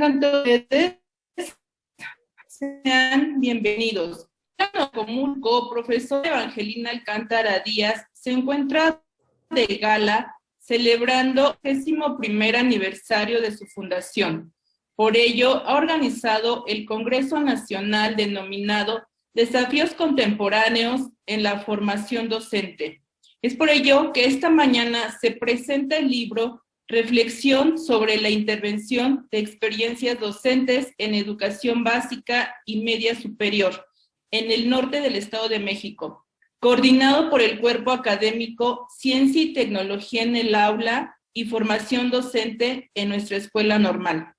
tengan todos ustedes. Sean bienvenidos. Comulco, profesora Evangelina Alcántara Díaz, se encuentra de gala celebrando el 11º aniversario de su fundación. Por ello, ha organizado el Congreso Nacional denominado Desafíos Contemporáneos en la Formación Docente. Es por ello que esta mañana se presenta el libro Reflexión sobre la intervención de experiencias docentes en educación básica y media superior en el norte del Estado de México, coordinado por el cuerpo académico Ciencia y Tecnología en el Aula y Formación Docente en nuestra escuela normal.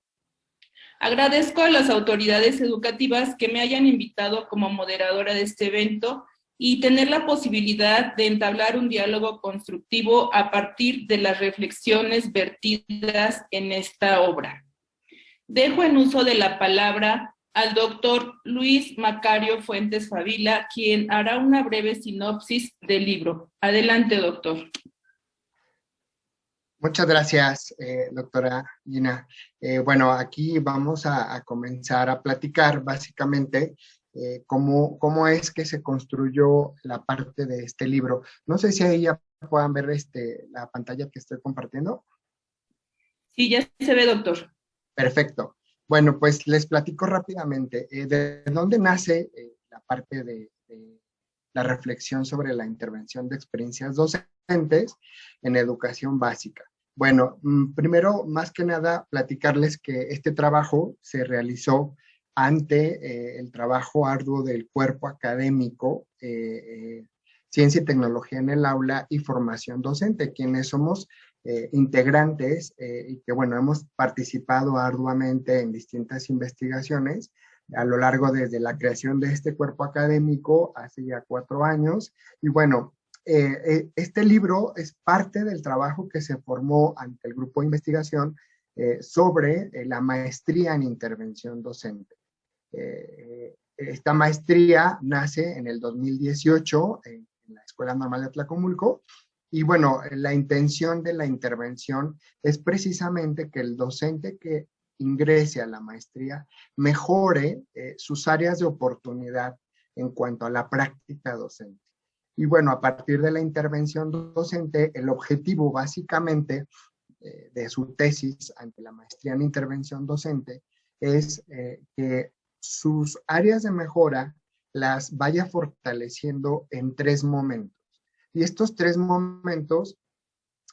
Agradezco a las autoridades educativas que me hayan invitado como moderadora de este evento y tener la posibilidad de entablar un diálogo constructivo a partir de las reflexiones vertidas en esta obra. Dejo en uso de la palabra al doctor Luis Macario Fuentes Favila, quien hará una breve sinopsis del libro. Adelante, doctor. Muchas gracias, doctora Gina. Bueno, aquí vamos a comenzar a platicar básicamente cómo es que se construyó la parte de este libro. No sé si ahí ya puedan ver la pantalla que estoy compartiendo. Sí, ya se ve, doctor. Perfecto. Bueno, pues les platico rápidamente. ¿De dónde nace la parte de la reflexión sobre la intervención de experiencias docentes en educación básica? Bueno, primero, más que nada, platicarles que este trabajo se realizó ante el trabajo arduo del cuerpo académico, Ciencia y Tecnología en el Aula y Formación Docente, quienes somos integrantes y que, bueno, hemos participado arduamente en distintas investigaciones a lo largo desde la creación de este cuerpo académico hace ya 4 años. Y bueno, este libro es parte del trabajo que se formó ante el grupo de investigación sobre la maestría en intervención docente. Esta maestría nace en el 2018 en la Escuela Normal de Tlacomulco. Y bueno, la intención de la intervención es precisamente que el docente que ingrese a la maestría mejore sus áreas de oportunidad en cuanto a la práctica docente. Y bueno, a partir de la intervención docente, el objetivo básicamente de su tesis ante la maestría en intervención docente es que sus áreas de mejora las vaya fortaleciendo en 3 momentos. Y estos 3 momentos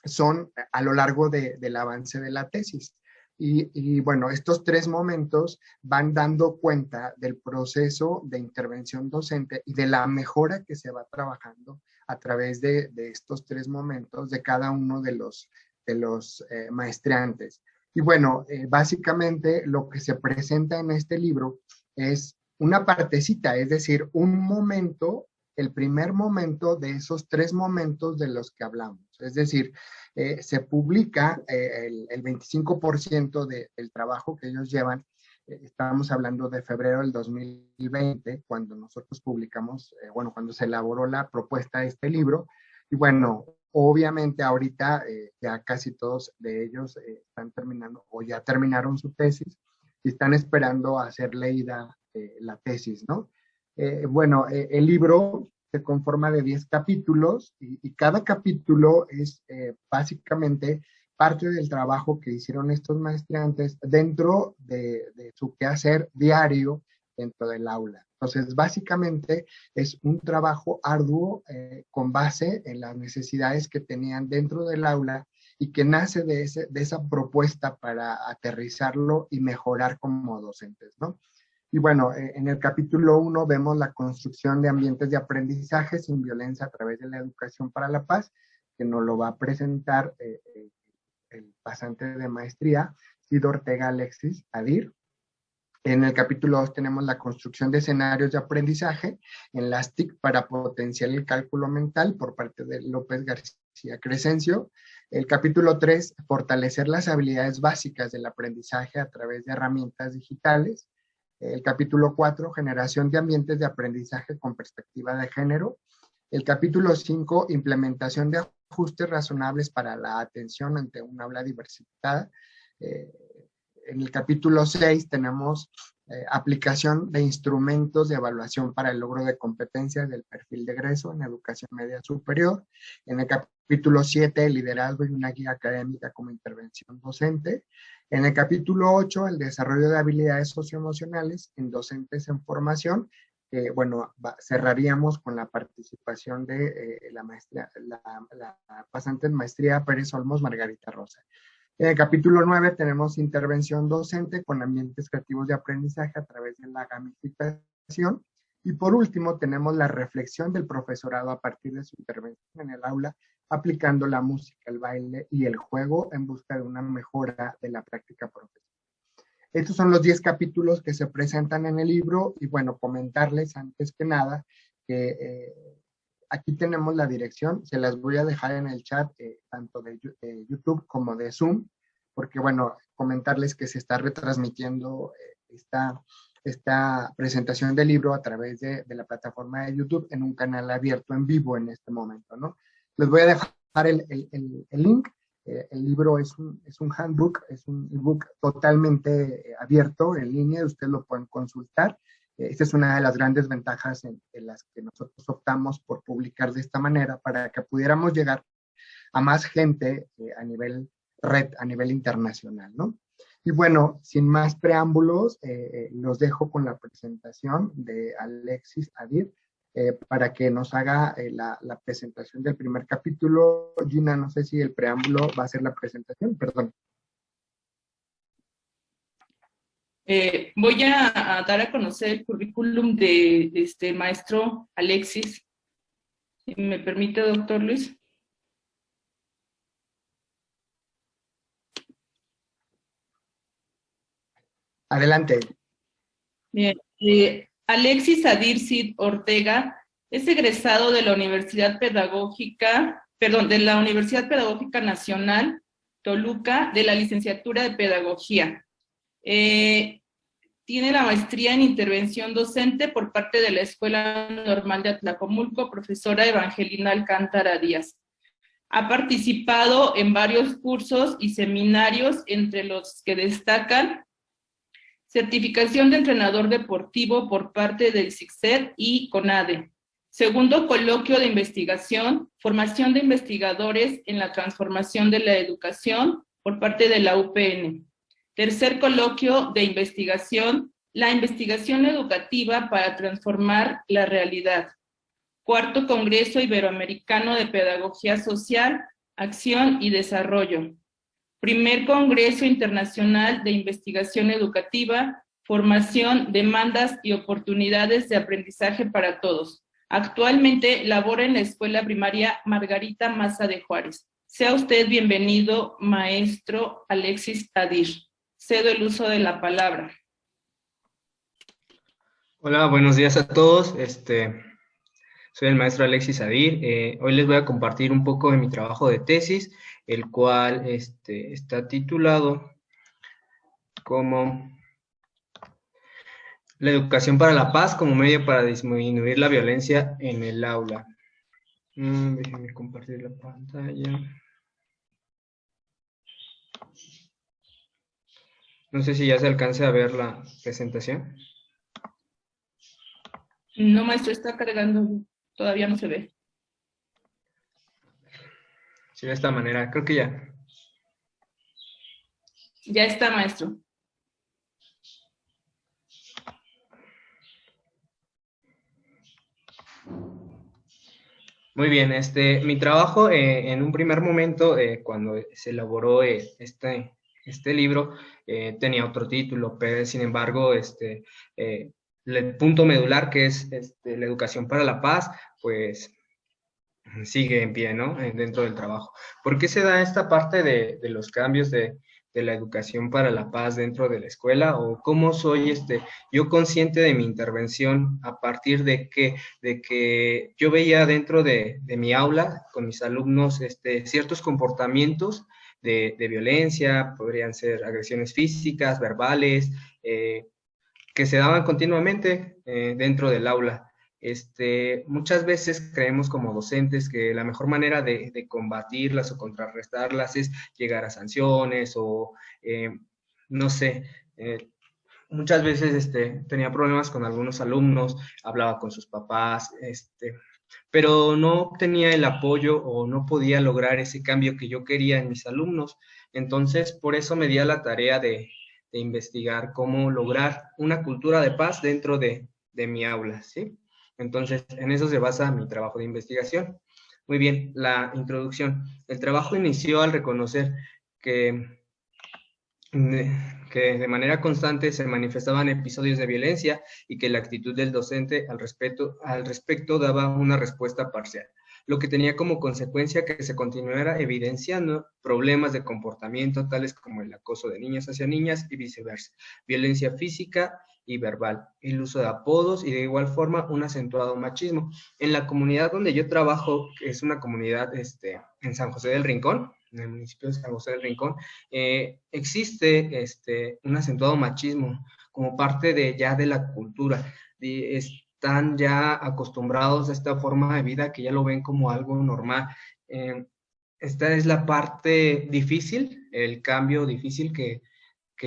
son a lo largo del avance de la tesis. Y bueno, estos 3 momentos van dando cuenta del proceso de intervención docente y de la mejora que se va trabajando a través de estos 3 momentos de cada uno de los maestrantes. Y bueno, básicamente lo que se presenta en este libro es una partecita, es decir, un momento, el primer momento de esos 3 momentos de los que hablamos. Es decir, se publica el 25% del trabajo que ellos llevan. Estamos hablando de febrero del 2020, cuando nosotros publicamos, bueno, cuando se elaboró la propuesta de este libro. Y bueno, obviamente ahorita ya casi todos de ellos están terminando o ya terminaron su tesis y están esperando a ser leída la tesis, ¿no? Bueno, el libro se conforma de 10 capítulos y cada capítulo es básicamente parte del trabajo que hicieron estos maestrantes dentro de su quehacer diario dentro del aula. Entonces, básicamente es un trabajo arduo con base en las necesidades que tenían dentro del aula y que nace de esa propuesta para aterrizarlo y mejorar como docentes, ¿no? Y bueno, en el capítulo 1 vemos la construcción de ambientes de aprendizaje sin violencia a través de la educación para la paz, que nos lo va a presentar el pasante de maestría, Cid Ortega Alexis Adir. En el capítulo 2 tenemos la construcción de escenarios de aprendizaje en las TIC para potenciar el cálculo mental por parte de López García Crescencio. El capítulo 3, fortalecer las habilidades básicas del aprendizaje a través de herramientas digitales. El capítulo 4, generación de ambientes de aprendizaje con perspectiva de género. El capítulo 5, implementación de ajustes razonables para la atención ante un aula diversificada. En el capítulo 6 tenemos aplicación de instrumentos de evaluación para el logro de competencias del perfil de egreso en educación media superior. En el capítulo 7, liderazgo y una guía académica como intervención docente. En el capítulo 8, el desarrollo de habilidades socioemocionales en docentes en formación. Bueno, cerraríamos con la participación de la maestría, la pasante en maestría Pérez Olmos Margarita Rosa. En el capítulo 9 tenemos intervención docente con ambientes creativos de aprendizaje a través de la gamificación. Y por último tenemos la reflexión del profesorado a partir de su intervención en el aula, aplicando la música, el baile y el juego en busca de una mejora de la práctica profesional. Estos son los 10 capítulos que se presentan en el libro y bueno, comentarles antes que nada que aquí tenemos la dirección, se las voy a dejar en el chat, tanto de YouTube como de Zoom, porque bueno, comentarles que se está retransmitiendo esta presentación del libro a través de la plataforma de YouTube en un canal abierto en vivo en este momento, ¿no? Les voy a dejar el link. El libro es un handbook, es un ebook totalmente abierto en línea, ustedes lo pueden consultar. Esta es una de las grandes ventajas en las que nosotros optamos por publicar de esta manera para que pudiéramos llegar a más gente a nivel red, a nivel internacional, ¿no? Y bueno, sin más preámbulos, los dejo con la presentación de Alexis Adir para que nos haga la presentación del primer capítulo. Gina, no sé si el preámbulo va a ser la presentación, perdón. Voy a dar a conocer el currículum de este maestro Alexis. Si me permite, doctor Luis. Adelante. Bien. Alexis Adir Cid Ortega es egresado de la Universidad Pedagógica Nacional Toluca de la licenciatura de Pedagogía. Tiene la maestría en intervención docente por parte de la Escuela Normal de Atlacomulco, profesora Evangelina Alcántara Díaz. Ha participado en varios cursos y seminarios, entre los que destacan certificación de entrenador deportivo por parte del SICSED y CONADE. Segundo coloquio de investigación, formación de investigadores en la transformación de la educación por parte de la UPN. Tercer coloquio de investigación, la investigación educativa para transformar la realidad. Cuarto Congreso Iberoamericano de Pedagogía Social, Acción y Desarrollo. Primer Congreso Internacional de Investigación Educativa, Formación, Demandas y Oportunidades de Aprendizaje para Todos. Actualmente labora en la Escuela Primaria Margarita Maza de Juárez. Sea usted bienvenido, maestro Alexis Adir. Cedo el uso de la palabra. Hola, buenos días a todos. Soy el maestro Alexis Adir. Hoy les voy a compartir un poco de mi trabajo de tesis, el cual está titulado como La educación para la paz como medio para disminuir la violencia en el aula. Déjenme compartir la pantalla. No sé si ya se alcance a ver la presentación. No, maestro, está cargando. Todavía no se ve. Sí, de esta manera, creo que ya. Ya está, maestro. Muy bien, mi trabajo en un primer momento, cuando se elaboró este libro, tenía otro título, pero sin embargo, el punto medular, que es la educación para la paz, pues sigue en pie, ¿no? Dentro del trabajo. ¿Por qué se da esta parte de los cambios de la educación para la paz dentro de la escuela? ¿O cómo soy yo consciente de mi intervención a partir de que yo veía dentro de mi aula con mis alumnos ciertos comportamientos de violencia, podrían ser agresiones físicas, verbales, que se daban continuamente dentro del aula? Muchas veces creemos como docentes que la mejor manera de combatirlas o contrarrestarlas es llegar a sanciones o no sé, muchas veces tenía problemas con algunos alumnos, hablaba con sus papás, pero no obtenía el apoyo o no podía lograr ese cambio que yo quería en mis alumnos. Entonces, por eso me di a la tarea de investigar cómo lograr una cultura de paz dentro de mi aula, ¿sí? Entonces, en eso se basa mi trabajo de investigación. Muy bien, la introducción. El trabajo inició al reconocer que que de manera constante se manifestaban episodios de violencia y que la actitud del docente al respecto daba una respuesta parcial, lo que tenía como consecuencia que se continuara evidenciando problemas de comportamiento tales como el acoso de niños hacia niñas y viceversa, violencia física y verbal, el uso de apodos y de igual forma un acentuado machismo. En la comunidad donde yo trabajo, que es una comunidad en San José del Rincón, en el municipio de San José del Rincón, existe un acentuado machismo como parte de la cultura. Están ya acostumbrados a esta forma de vida que ya lo ven como algo normal. Esta es la parte difícil, el cambio difícil que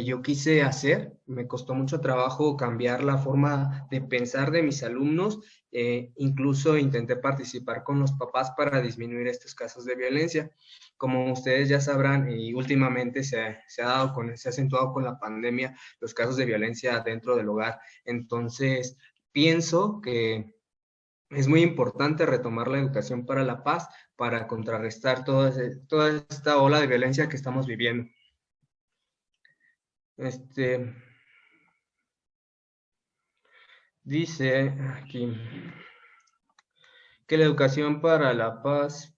yo quise hacer. Me costó mucho trabajo cambiar la forma de pensar de mis alumnos. Incluso intenté participar con los papás para disminuir estos casos de violencia. Como ustedes ya sabrán, y últimamente se ha acentuado con la pandemia los casos de violencia dentro del hogar. Entonces, pienso que es muy importante retomar la educación para la paz para contrarrestar toda esta ola de violencia que estamos viviendo. Dice aquí que la educación para la paz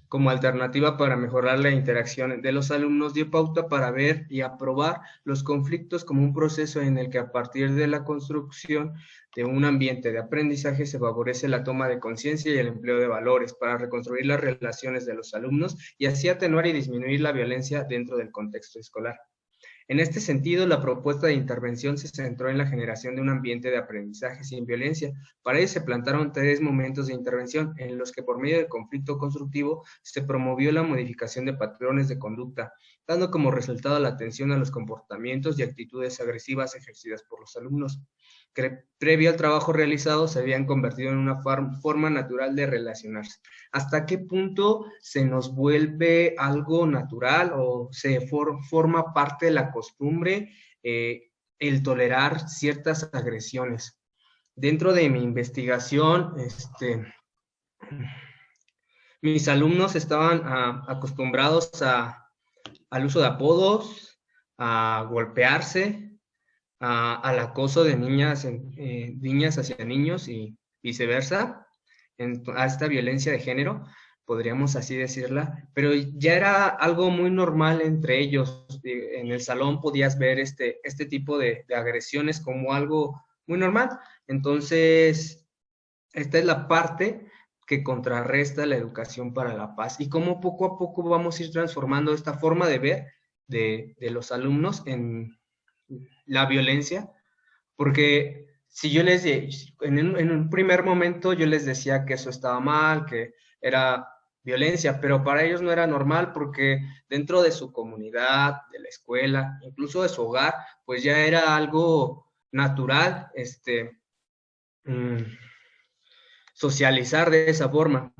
como alternativa para mejorar la interacción de los alumnos dio pauta para ver y aprobar los conflictos como un proceso en el que a partir de la construcción de un ambiente de aprendizaje se favorece la toma de conciencia y el empleo de valores para reconstruir las relaciones de los alumnos y así atenuar y disminuir la violencia dentro del contexto escolar. En este sentido, la propuesta de intervención se centró en la generación de un ambiente de aprendizaje sin violencia. Para ello se plantaron 3 momentos de intervención, en los que por medio del conflicto constructivo se promovió la modificación de patrones de conducta, dando como resultado la atención a los comportamientos y actitudes agresivas ejercidas por los alumnos, que previo al trabajo realizado se habían convertido en una forma natural de relacionarse. ¿Hasta qué punto se nos vuelve algo natural o se forma parte de la costumbre el tolerar ciertas agresiones? Dentro de mi investigación, mis alumnos estaban acostumbrados al uso de apodos, a golpearse, al acoso de niñas hacia niños y viceversa, a esta violencia de género, podríamos así decirla, pero ya era algo muy normal entre ellos. En el salón podías ver este tipo de agresiones como algo muy normal. Entonces, esta es la parte que contrarresta la educación para la paz y cómo poco a poco vamos a ir transformando esta forma de ver de los alumnos en la violencia, porque si yo en un primer momento yo les decía que eso estaba mal, que era violencia, pero para ellos no era normal porque dentro de su comunidad, de la escuela, incluso de su hogar, pues ya era algo natural, socializar de esa forma.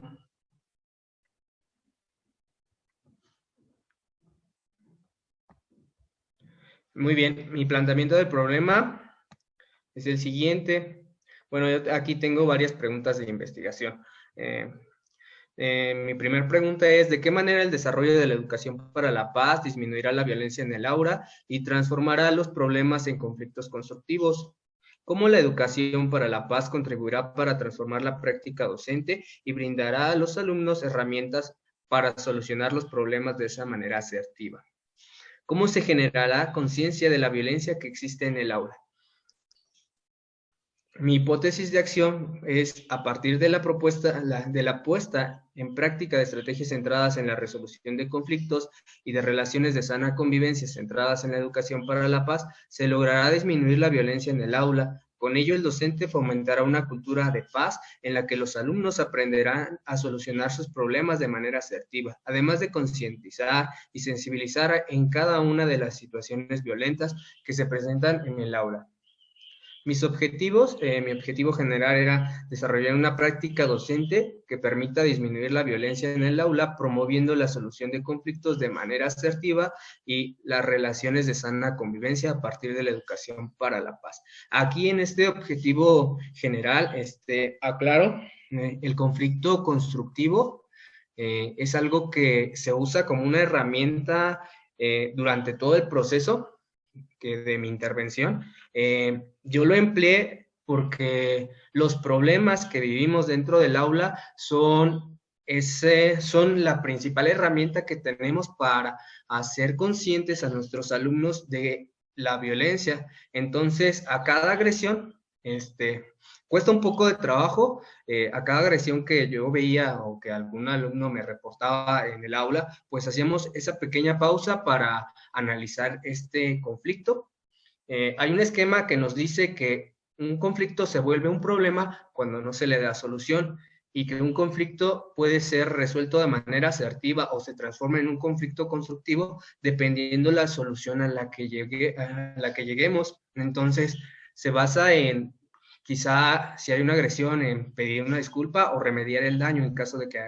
Muy bien, mi planteamiento del problema es el siguiente. Bueno, yo aquí tengo varias preguntas de investigación. Mi primera pregunta es, ¿de qué manera el desarrollo de la educación para la paz disminuirá la violencia en el aula y transformará los problemas en conflictos constructivos? ¿Cómo la educación para la paz contribuirá para transformar la práctica docente y brindará a los alumnos herramientas para solucionar los problemas de esa manera asertiva? ¿Cómo se generará conciencia de la violencia que existe en el aula? Mi hipótesis de acción es, a partir de la puesta en práctica de estrategias centradas en la resolución de conflictos y de relaciones de sana convivencia centradas en la educación para la paz, se logrará disminuir la violencia en el aula, Con ello, el docente fomentará una cultura de paz en la que los alumnos aprenderán a solucionar sus problemas de manera asertiva, además de concientizar y sensibilizar en cada una de las situaciones violentas que se presentan en el aula. Mis objetivos, mi objetivo general era desarrollar una práctica docente que permita disminuir la violencia en el aula, promoviendo la solución de conflictos de manera asertiva y las relaciones de sana convivencia a partir de la educación para la paz. Aquí en este objetivo general, aclaro, el conflicto constructivo es algo que se usa como una herramienta durante todo el proceso de mi intervención. Yo lo empleé porque los problemas que vivimos dentro del aula son la principal herramienta que tenemos para hacer conscientes a nuestros alumnos de la violencia. Entonces, a cada agresión, cuesta un poco de trabajo, a cada agresión que yo veía o que algún alumno me reportaba en el aula, pues hacíamos esa pequeña pausa para analizar este conflicto. Hay un esquema que nos dice que un conflicto se vuelve un problema cuando no se le da solución y que un conflicto puede ser resuelto de manera asertiva o se transforma en un conflicto constructivo dependiendo la solución a la que lleguemos. Entonces, se basa en quizá si hay una agresión en pedir una disculpa o remediar el daño en caso de que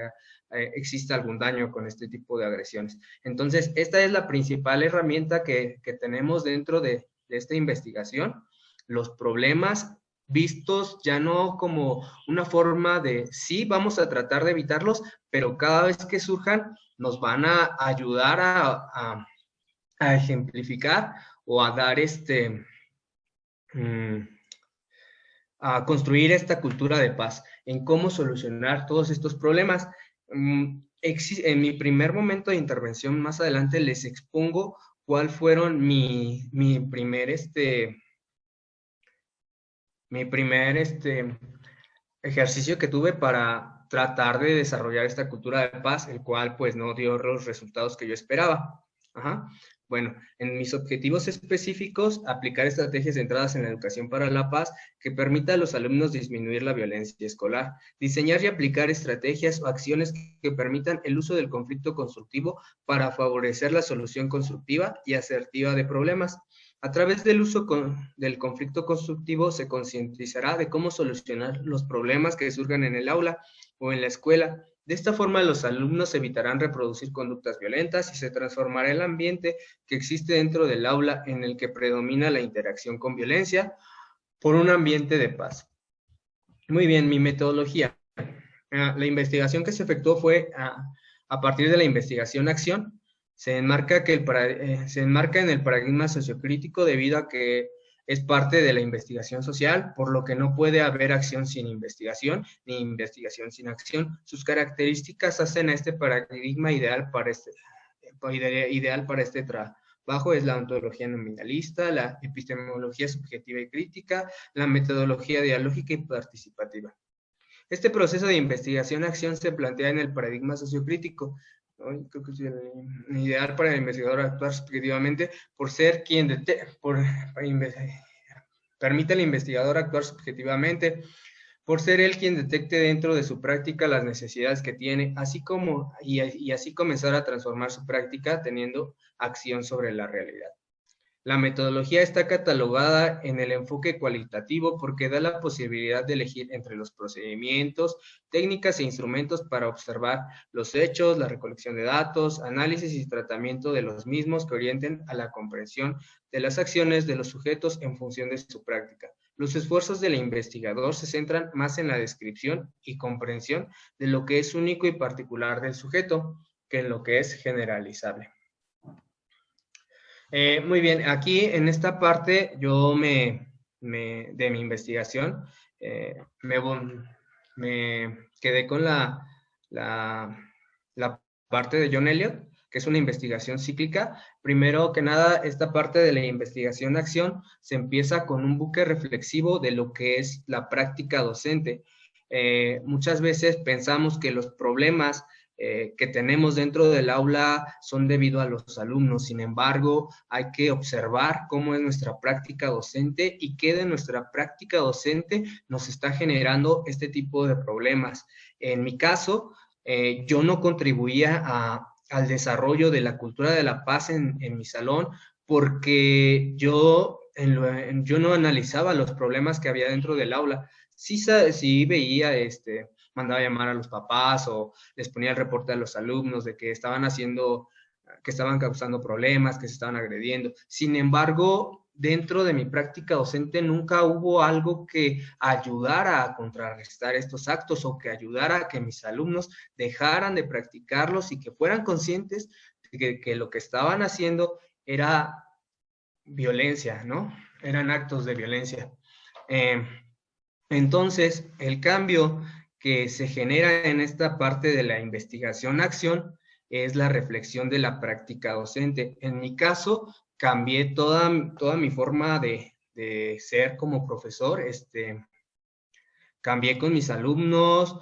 exista algún daño con este tipo de agresiones. Entonces, esta es la principal herramienta que tenemos dentro de esta investigación, los problemas vistos ya no como una forma de, sí, vamos a tratar de evitarlos, pero cada vez que surjan nos van a ayudar a ejemplificar o a dar a construir esta cultura de paz, en cómo solucionar todos estos problemas. En mi primer momento de intervención, más adelante les expongo cuál fueron mi primer ejercicio que tuve para tratar de desarrollar esta cultura de paz, el cual pues no dio los resultados que yo esperaba. Ajá. Bueno, en mis objetivos específicos, aplicar estrategias centradas en la educación para la paz que permita a los alumnos disminuir la violencia escolar, diseñar y aplicar estrategias o acciones que permitan el uso del conflicto constructivo para favorecer la solución constructiva y asertiva de problemas. A través del uso del conflicto constructivo se concientizará de cómo solucionar los problemas que surjan en el aula o en la escuela. De esta forma, los alumnos evitarán reproducir conductas violentas y se transformará el ambiente que existe dentro del aula en el que predomina la interacción con violencia por un ambiente de paz. Muy bien, mi metodología. La investigación que se efectuó fue a partir de la investigación-acción. Se enmarca en el paradigma sociocrítico debido a que es parte de la investigación social, por lo que no puede haber acción sin investigación, ni investigación sin acción. Sus características hacen a este paradigma ideal para este trabajo. Es la ontología nominalista, la epistemología subjetiva y crítica, la metodología dialógica y participativa. Este proceso de investigación-acción se plantea en el paradigma sociocrítico. Creo que es el ideal para el investigador actuar subjetivamente por ser quien permite al investigador actuar subjetivamente, por ser él quien detecte dentro de su práctica las necesidades que tiene, así comenzar a transformar su práctica teniendo acción sobre la realidad. La metodología está catalogada en el enfoque cualitativo porque da la posibilidad de elegir entre los procedimientos, técnicas e instrumentos para observar los hechos, la recolección de datos, análisis y tratamiento de los mismos que orienten a la comprensión de las acciones de los sujetos en función de su práctica. Los esfuerzos del investigador se centran más en la descripción y comprensión de lo que es único y particular del sujeto que en lo que es generalizable. Muy bien, aquí en esta parte yo de mi investigación me quedé con la parte de John Elliott, que es una investigación cíclica. Primero que nada, esta parte de la investigación-acción se empieza con un buque reflexivo de lo que es la práctica docente. Muchas veces pensamos que los problemas que tenemos dentro del aula son debido a los alumnos. Sin embargo, hay que observar cómo es nuestra práctica docente y qué de nuestra práctica docente nos está generando este tipo de problemas. En mi caso, yo no contribuía al desarrollo de la cultura de la paz en mi salón porque yo no analizaba los problemas que había dentro del aula. Sí veía, mandaba a llamar a los papás o les ponía el reporte a los alumnos de que que estaban causando problemas, que se estaban agrediendo. Sin embargo, dentro de mi práctica docente nunca hubo algo que ayudara a contrarrestar estos actos o que ayudara a que mis alumnos dejaran de practicarlos y que fueran conscientes de que lo que estaban haciendo era violencia, ¿no? Eran actos de violencia. Entonces, el cambio que se genera en esta parte de la investigación-acción es la reflexión de la práctica docente. En mi caso, cambié toda mi forma de ser como profesor, cambié con mis alumnos,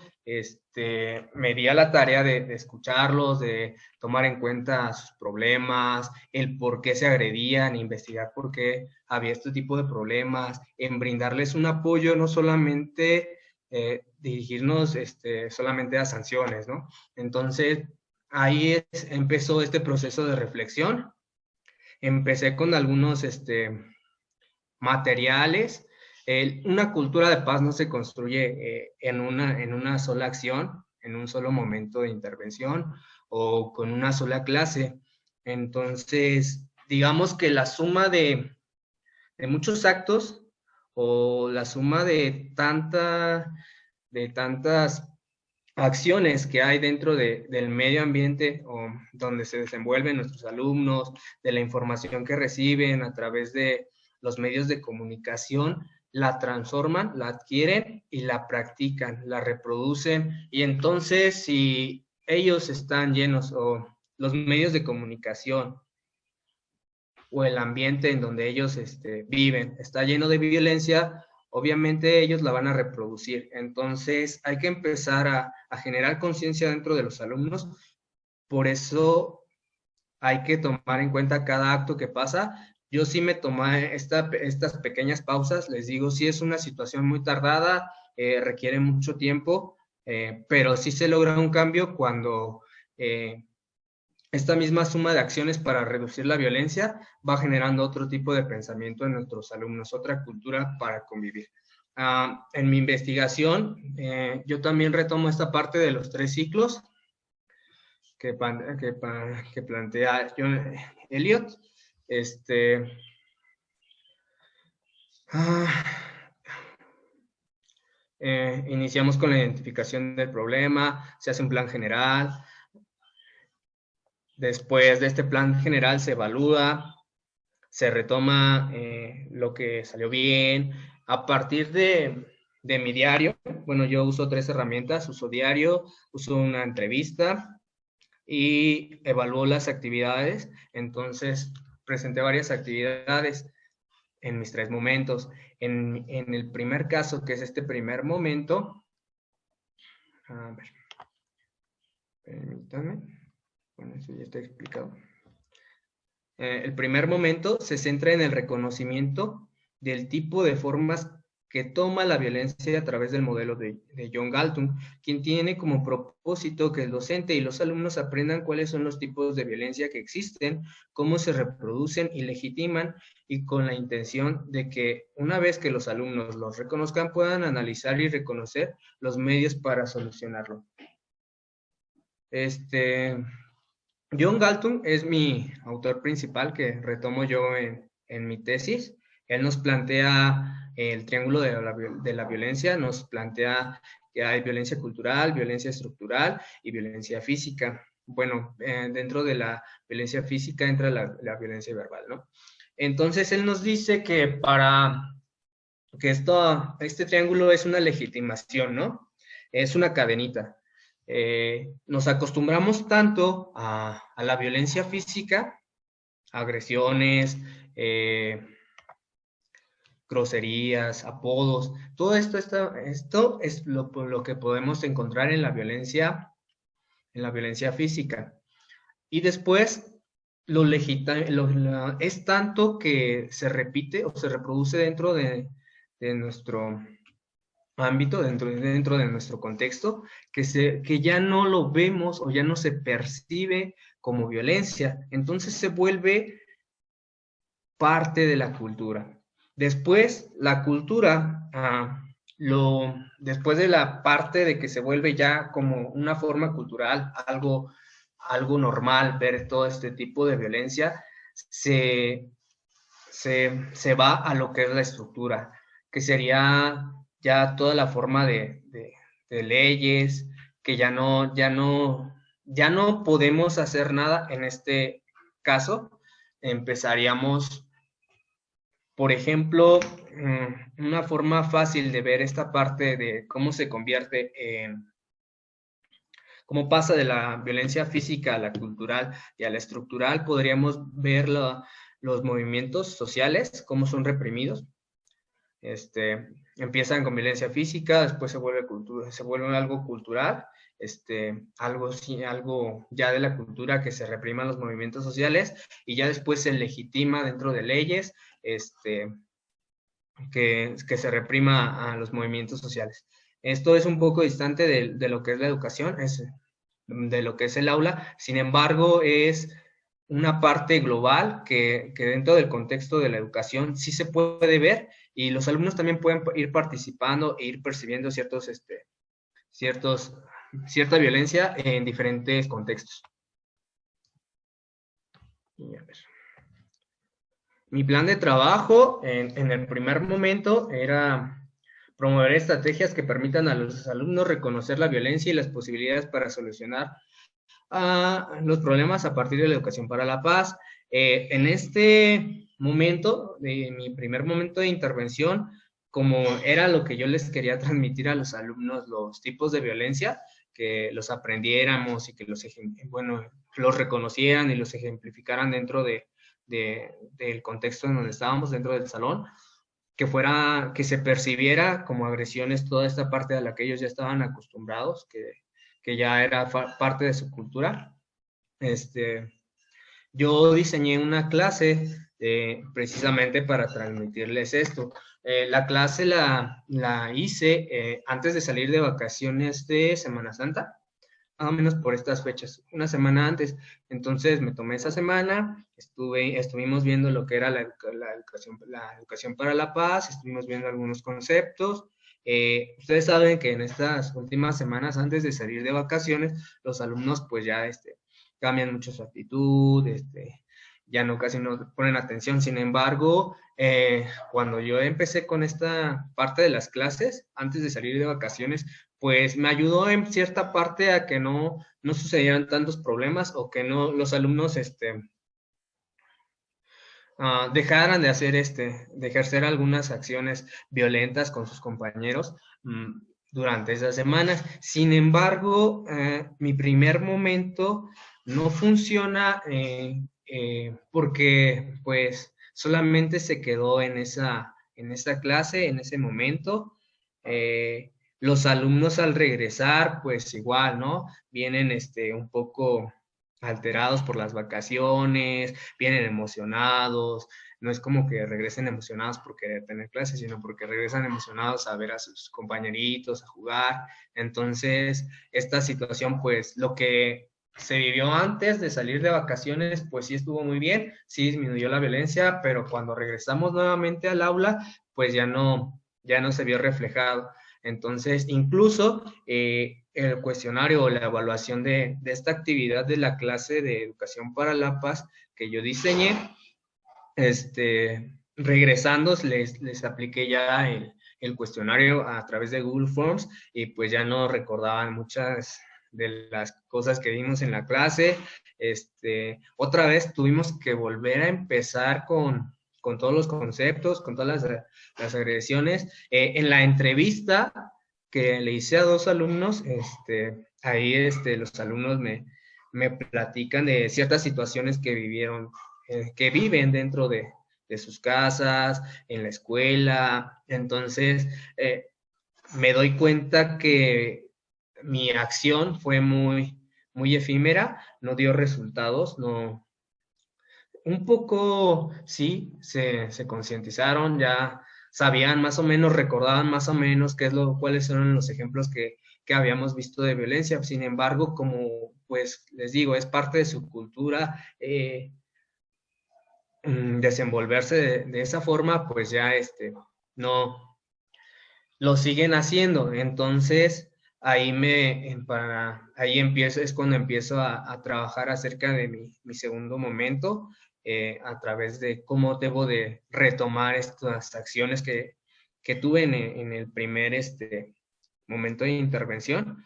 me di a la tarea de escucharlos, de tomar en cuenta sus problemas, el por qué se agredían, investigar por qué había este tipo de problemas, en brindarles un apoyo, no solamente dirigirnos solamente a sanciones, ¿no? Entonces, ahí empezó este proceso de reflexión. Empecé con algunos materiales. Una cultura de paz no se construye en una sola acción, en un solo momento de intervención o con una sola clase. Entonces, digamos que la suma de muchos actos o la suma de tantas acciones que hay dentro del medio ambiente o donde se desenvuelven nuestros alumnos, de la información que reciben a través de los medios de comunicación, la transforman, la adquieren y la practican, la reproducen. Y entonces, si ellos están llenos o los medios de comunicación o el ambiente en donde ellos viven está lleno de violencia, obviamente ellos la van a reproducir. Entonces hay que empezar a generar conciencia dentro de los alumnos. Por eso hay que tomar en cuenta cada acto que pasa. Yo sí me tomé estas pequeñas pausas, les digo, sí es una situación muy tardada, requiere mucho tiempo, pero sí se logra un cambio cuando esta misma suma de acciones para reducir la violencia va generando otro tipo de pensamiento en nuestros alumnos, otra cultura para convivir. En mi investigación, yo también retomo esta parte de los 3 ciclos que plantea John Eliot. Iniciamos con la identificación del problema, se hace un plan general. Después de este plan general se evalúa, se retoma lo que salió bien. A partir de mi diario, bueno, yo uso 3 herramientas, uso diario, uso una entrevista y evalúo las actividades. Entonces, presenté varias actividades en mis 3 momentos. En el primer caso, que es este primer momento, a ver, permítanme. Bueno, eso ya está explicado. El primer momento se centra en el reconocimiento del tipo de formas que toma la violencia a través del modelo de John Galtung, quien tiene como propósito que el docente y los alumnos aprendan cuáles son los tipos de violencia que existen, cómo se reproducen y legitiman, y con la intención de que una vez que los alumnos los reconozcan, puedan analizar y reconocer los medios para solucionarlo. John Galtung es mi autor principal que retomo yo en mi tesis. Él nos plantea el triángulo de la violencia, nos plantea que hay violencia cultural, violencia estructural y violencia física. Bueno, dentro de la violencia física entra la violencia verbal, ¿no? Entonces, él nos dice que este triángulo es una legitimación, ¿no? Es una cadenita. Nos acostumbramos tanto a la violencia física, agresiones, groserías, apodos, todo esto es lo que podemos encontrar en la violencia en la violencia física. Y después es tanto que se repite o se reproduce dentro de nuestro ámbito, dentro de nuestro contexto, que ya no lo vemos o ya no se percibe como violencia. Entonces se vuelve parte de la cultura. Después, la cultura, después de la parte de que se vuelve ya como una forma cultural, algo normal, ver todo este tipo de violencia, se va a lo que es la estructura, que sería ya toda la forma de leyes, que ya no podemos hacer nada en este caso. Empezaríamos, por ejemplo, una forma fácil de ver esta parte de cómo se convierte cómo pasa de la violencia física a la cultural y a la estructural, podríamos ver los movimientos sociales, cómo son reprimidos. Empiezan con violencia física, después se vuelve algo cultural, algo ya de la cultura, que se repriman los movimientos sociales, y ya después se legitima dentro de leyes que se reprima a los movimientos sociales. Esto es un poco distante de lo que es la educación, de lo que es el aula. Sin embargo, es una parte global que dentro del contexto de la educación sí se puede ver, y los alumnos también pueden ir participando e ir percibiendo cierta violencia en diferentes contextos. Y a ver. Mi plan de trabajo en el primer momento era promover estrategias que permitan a los alumnos reconocer la violencia y las posibilidades para solucionar los problemas a partir de la educación para la paz. En este momento, mi primer momento de intervención, como era lo que yo les quería transmitir a los alumnos, los tipos de violencia, que los aprendiéramos y que los reconocieran y los ejemplificaran dentro del contexto en donde estábamos, dentro del salón, que se percibiera como agresiones toda esta parte a la que ellos ya estaban acostumbrados, que ya era parte de su cultura. Yo diseñé una clase precisamente para transmitirles esto. La clase la hice antes de salir de vacaciones de Semana Santa, más o menos por estas fechas, una semana antes. Entonces me tomé esa semana, estuvimos viendo lo que era la educación para la paz, estuvimos viendo algunos conceptos. Ustedes saben que en estas últimas semanas antes de salir de vacaciones, los alumnos pues ya cambian mucho su actitud, ya casi no ponen atención. Sin embargo, cuando yo empecé con esta parte de las clases, antes de salir de vacaciones, pues me ayudó en cierta parte a que no sucedieran tantos problemas, o que los alumnos dejaran de ejercer algunas acciones violentas con sus compañeros durante esas semanas. Sin embargo, mi primer momento no funciona porque pues solamente se quedó en esa clase, en ese momento. Los alumnos al regresar, pues igual, ¿no? Vienen un poco alterados por las vacaciones, vienen emocionados. No es como que regresen emocionados por querer tener clases, sino porque regresan emocionados a ver a sus compañeritos, a jugar. Entonces, esta situación, pues, lo que se vivió antes de salir de vacaciones, pues sí estuvo muy bien, sí disminuyó la violencia, pero cuando regresamos nuevamente al aula, pues ya no se vio reflejado. Entonces, incluso el cuestionario o la evaluación de esta actividad de la clase de educación para la paz que yo diseñé, regresando les apliqué ya el cuestionario a través de Google Forms, y pues ya no recordaban muchas de las cosas que vimos en la clase. Otra vez tuvimos que volver a empezar con todos los conceptos, con todas las agresiones. En la entrevista que le hice a 2 alumnos, ahí los alumnos me platican de ciertas situaciones que vivieron, que viven dentro de sus casas, en la escuela. Entonces, me doy cuenta que mi acción fue muy, muy efímera, no dio resultados, no. Un poco, sí, se concientizaron, ya sabían más o menos, recordaban más o menos cuáles eran los ejemplos que habíamos visto de violencia. Sin embargo, como pues les digo, es parte de su cultura, desenvolverse de esa forma, pues ya no lo siguen haciendo. Entonces, ahí empiezo, es cuando empiezo a trabajar acerca de mi segundo momento, a través de cómo debo de retomar estas acciones que tuve en el primer momento de intervención.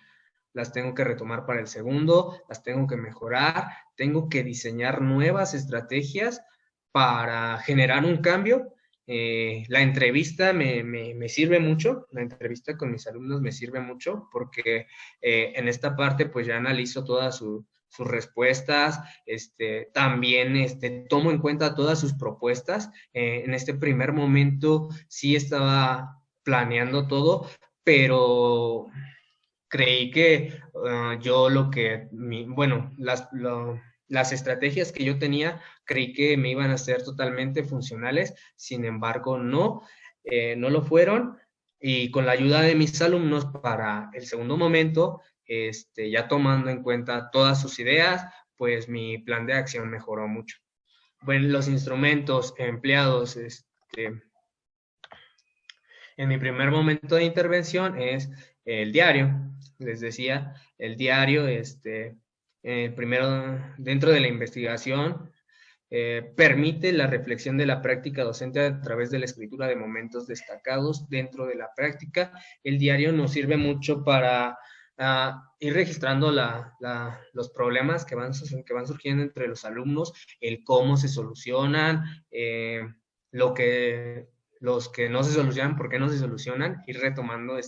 Las tengo que retomar para el segundo, las tengo que mejorar, tengo que diseñar nuevas estrategias para generar un cambio. La entrevista me sirve mucho, la entrevista con mis alumnos me sirve mucho porque en esta parte pues ya analizo todas sus respuestas, también tomo en cuenta todas sus propuestas. En este primer momento sí estaba planeando todo, pero creí que yo bueno, las estrategias que yo tenía, creí que me iban a ser totalmente funcionales, sin embargo, no lo fueron. Y con la ayuda de mis alumnos para el segundo momento, ya tomando en cuenta todas sus ideas, pues mi plan de acción mejoró mucho. Bueno, los instrumentos empleados en mi primer momento de intervención es el diario. Les decía, el diario, primero dentro de la investigación, permite la reflexión de la práctica docente a través de la escritura de momentos destacados dentro de la práctica. El diario nos sirve mucho para ir registrando los problemas que van surgiendo entre los alumnos, el cómo se solucionan, los que no se solucionan, por qué no se solucionan, ir retomando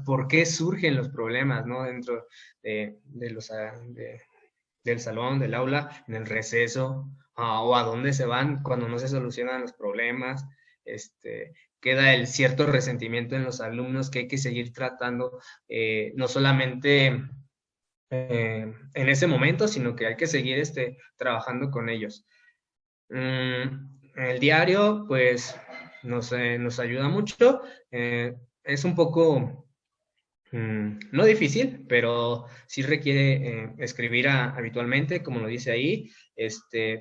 por qué surgen los problemas, ¿no? Dentro del salón, del aula, en el receso, o a dónde se van cuando no se solucionan los problemas. Queda el cierto resentimiento en los alumnos que hay que seguir tratando, no solamente en ese momento, sino que hay que seguir trabajando con ellos. El diario, pues, nos ayuda mucho. Es un poco no difícil, pero sí requiere escribir habitualmente, como lo dice ahí,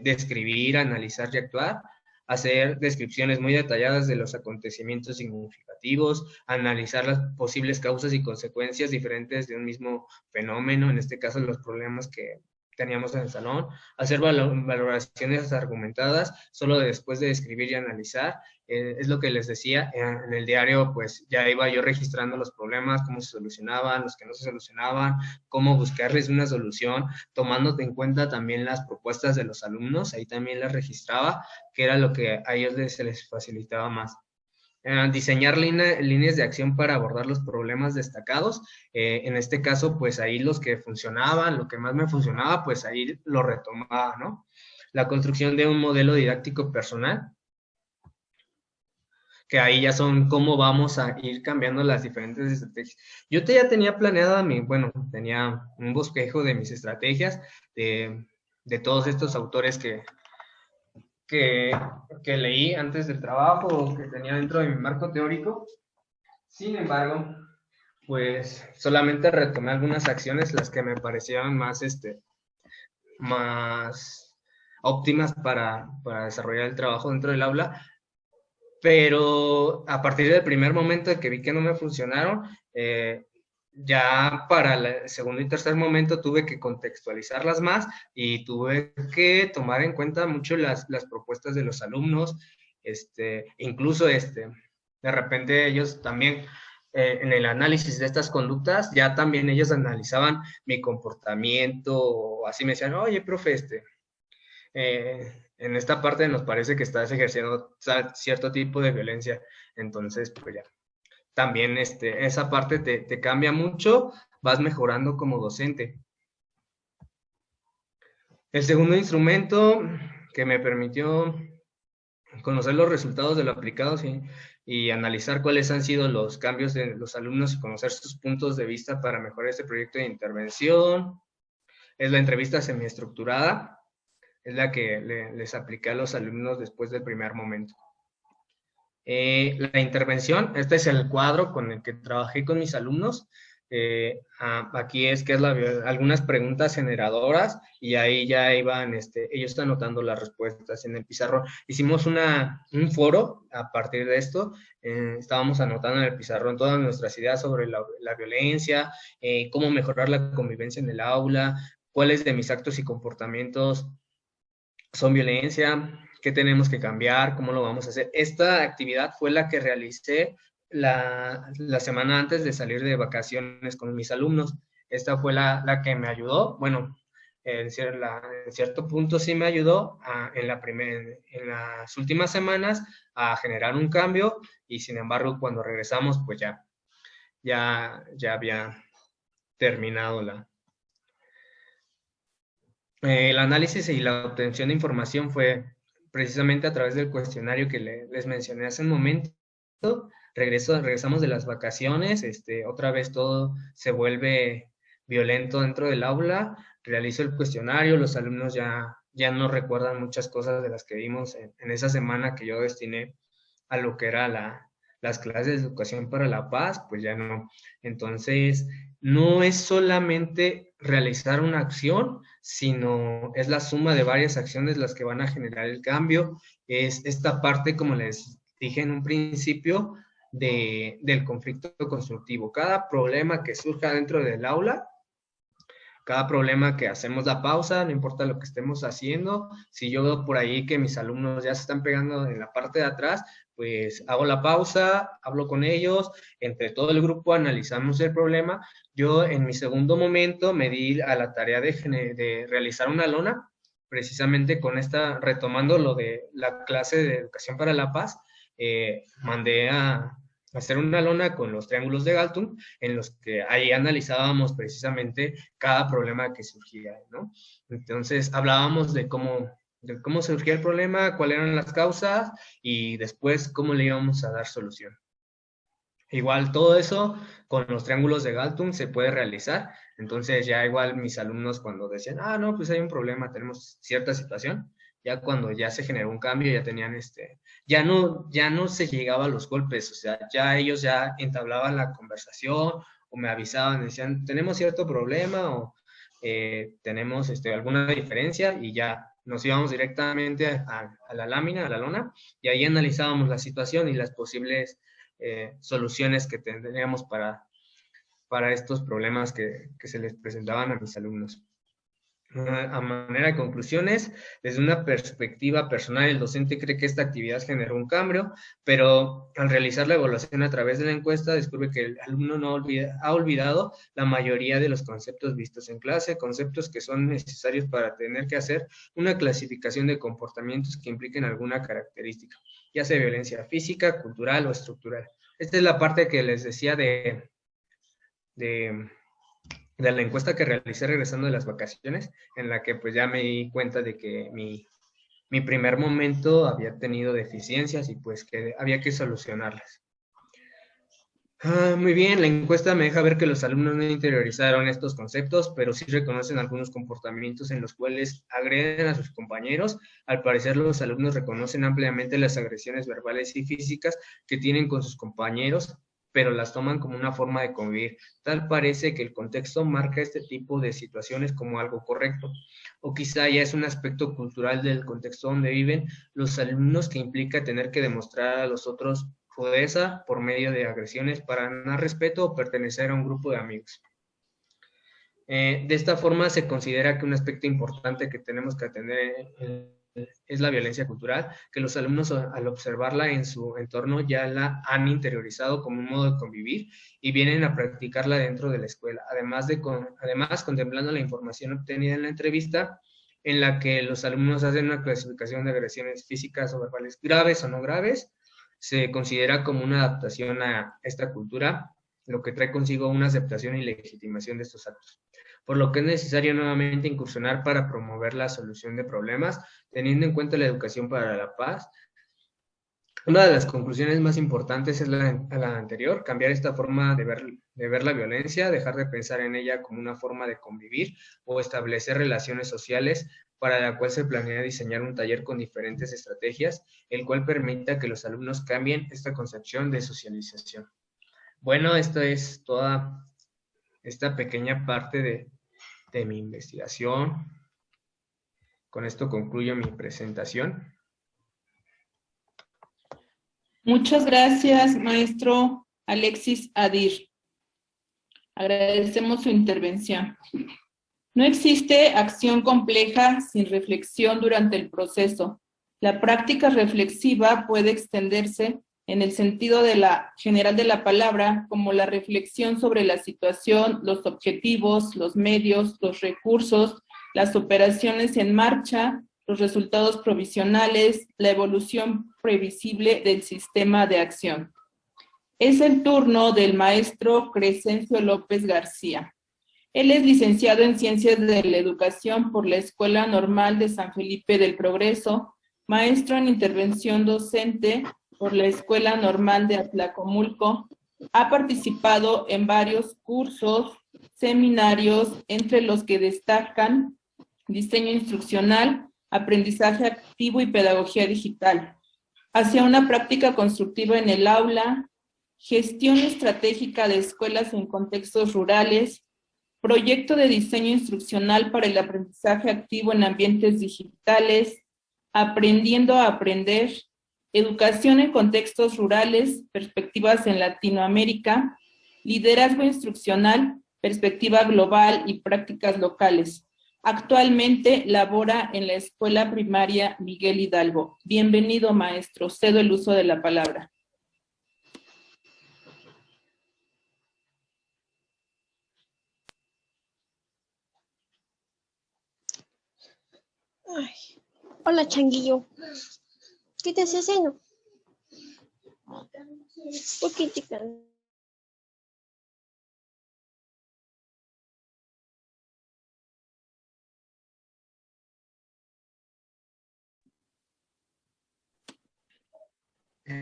describir, analizar y actuar, hacer descripciones muy detalladas de los acontecimientos significativos, analizar las posibles causas y consecuencias diferentes de un mismo fenómeno, en este caso los problemas que teníamos en el salón, hacer valoraciones argumentadas solo después de escribir y analizar. Es lo que les decía, en el diario pues ya iba yo registrando los problemas, cómo se solucionaban, los que no se solucionaban, cómo buscarles una solución, tomando en cuenta también las propuestas de los alumnos, ahí también las registraba, que era lo que a ellos se les facilitaba más. Diseñar líneas de acción para abordar los problemas destacados. En este caso, pues ahí los que funcionaban, lo que más me funcionaba, pues ahí lo retomaba, ¿no? La construcción de un modelo didáctico personal, que ahí ya son cómo vamos a ir cambiando las diferentes estrategias. Yo ya tenía planeada tenía un bosquejo de mis estrategias, de todos estos autores que leí antes del trabajo o que tenía dentro de mi marco teórico. Sin embargo, pues solamente retomé algunas acciones, las que me parecieron más óptimas para desarrollar el trabajo dentro del aula, pero a partir del primer momento de que vi que no me funcionaron, ya para el segundo y tercer momento tuve que contextualizarlas más y tuve que tomar en cuenta mucho las propuestas de los alumnos, incluso de repente ellos también, en el análisis de estas conductas, ya también ellos analizaban mi comportamiento, o así me decían, oye, profe, en esta parte nos parece que estás ejerciendo cierto tipo de violencia, entonces pues ya. También esa parte te cambia mucho, vas mejorando como docente. El segundo instrumento que me permitió conocer los resultados de lo aplicado, ¿sí? Y analizar cuáles han sido los cambios de los alumnos y conocer sus puntos de vista para mejorar este proyecto de intervención. es la entrevista semiestructurada, es la que les apliqué a los alumnos después del primer momento. La intervención, este es el cuadro con el que trabajé con mis alumnos. Aquí es algunas preguntas generadoras y ahí ya iban, ellos están anotando las respuestas en el pizarrón. Hicimos un foro a partir de esto, estábamos anotando en el pizarrón todas nuestras ideas sobre la violencia, cómo mejorar la convivencia en el aula, cuáles de mis actos y comportamientos son violencia, qué tenemos que cambiar, cómo lo vamos a hacer. Esta actividad fue la que realicé la semana antes de salir de vacaciones con mis alumnos. Esta fue la que me ayudó, bueno, en cierto punto sí me ayudó en las últimas semanas a generar un cambio y sin embargo cuando regresamos pues ya había terminado el análisis y la obtención de información fue precisamente a través del cuestionario que les mencioné hace un momento. Regresamos de las vacaciones, otra vez todo se vuelve violento dentro del aula, realizo el cuestionario, los alumnos ya no recuerdan muchas cosas de las que vimos en esa semana que yo destiné a lo que era las clases de educación para la paz, pues ya no. Entonces, no es solamente realizar una acción, sino es la suma de varias acciones las que van a generar el cambio. Es esta parte, como les dije en un principio, del conflicto constructivo. Cada problema que surja dentro del aula, cada problema que hacemos la pausa, no importa lo que estemos haciendo, si yo veo por ahí que mis alumnos ya se están pegando en la parte de atrás, pues hago la pausa, hablo con ellos, entre todo el grupo analizamos el problema. Yo en mi segundo momento me di a la tarea de realizar una lona, precisamente con retomando lo de la clase de educación para la paz, mandé a hacer una lona con los triángulos de Galtung, en los que ahí analizábamos precisamente cada problema que surgía, ¿no? Entonces hablábamos de cómo surgía el problema, cuáles eran las causas y después cómo le íbamos a dar solución. Igual todo eso con los triángulos de Galtung se puede realizar. Entonces ya igual mis alumnos cuando decían, no, pues hay un problema, tenemos cierta situación, ya cuando ya se generó un cambio, ya tenían ya no se llegaba a los golpes, o sea, ya ellos ya entablaban la conversación o me avisaban, decían, tenemos cierto problema o tenemos alguna diferencia y ya nos íbamos directamente a la lámina, a la lona, y ahí analizábamos la situación y las posibles soluciones que tendríamos para estos problemas que se les presentaban a mis alumnos. A manera de conclusiones, desde una perspectiva personal, el docente cree que esta actividad generó un cambio, pero al realizar la evaluación a través de la encuesta, descubre que el alumno ha olvidado la mayoría de los conceptos vistos en clase, conceptos que son necesarios para tener que hacer una clasificación de comportamientos que impliquen alguna característica, ya sea violencia física, cultural o estructural. Esta es la parte que les decía de la encuesta que realicé regresando de las vacaciones, en la que pues ya me di cuenta de que mi primer momento había tenido deficiencias y pues que había que solucionarlas. Muy bien, la encuesta me deja ver que los alumnos no interiorizaron estos conceptos, pero sí reconocen algunos comportamientos en los cuales agreden a sus compañeros. Al parecer, los alumnos reconocen ampliamente las agresiones verbales y físicas que tienen con sus compañeros, pero las toman como una forma de convivir. Tal parece que el contexto marca este tipo de situaciones como algo correcto, o quizá ya es un aspecto cultural del contexto donde viven los alumnos que implica tener que demostrar a los otros rudeza por medio de agresiones para ganar respeto o pertenecer a un grupo de amigos. De esta forma se considera que un aspecto importante que tenemos que atender es la violencia cultural, que los alumnos al observarla en su entorno ya la han interiorizado como un modo de convivir y vienen a practicarla dentro de la escuela. Además, contemplando la información obtenida en la entrevista, en la que los alumnos hacen una clasificación de agresiones físicas o verbales graves o no graves, se considera como una adaptación a esta cultura, lo que trae consigo una aceptación y legitimación de estos actos. Por lo que es necesario nuevamente incursionar para promover la solución de problemas, teniendo en cuenta la educación para la paz, Una de las conclusiones más importantes es la anterior, cambiar esta forma de ver la violencia, dejar de pensar en ella como una forma de convivir o establecer relaciones sociales, para la cual se planea diseñar un taller con diferentes estrategias, el cual permita que los alumnos cambien esta concepción de socialización. Bueno, esta es toda esta pequeña parte de mi investigación. Con esto concluyo mi presentación. Muchas gracias, maestro Alexis Adir. Agradecemos su intervención. No existe acción compleja sin reflexión durante el proceso. La práctica reflexiva puede extenderse en el sentido general de la palabra como la reflexión sobre la situación, los objetivos, los medios, los recursos, las operaciones en marcha, los resultados provisionales, la evolución previsible del sistema de acción. Es el turno del maestro Crescencio López García. Él es licenciado en Ciencias de la Educación por la Escuela Normal de San Felipe del Progreso, maestro en Intervención Docente por la Escuela Normal de Atlacomulco. Ha participado en varios cursos, seminarios, entre los que destacan diseño instruccional, aprendizaje activo y pedagogía digital, hacia una práctica constructiva en el aula, gestión estratégica de escuelas en contextos rurales, proyecto de diseño instruccional para el aprendizaje activo en ambientes digitales, aprendiendo a aprender, educación en contextos rurales, perspectivas en Latinoamérica, liderazgo instruccional, perspectiva global y prácticas locales. Actualmente labora en la Escuela Primaria Miguel Hidalgo. Bienvenido, maestro. Cedo el uso de la palabra. Ay. Hola, Changuillo. ¿Qué te hace haciendo? ¿Por qué te cansas?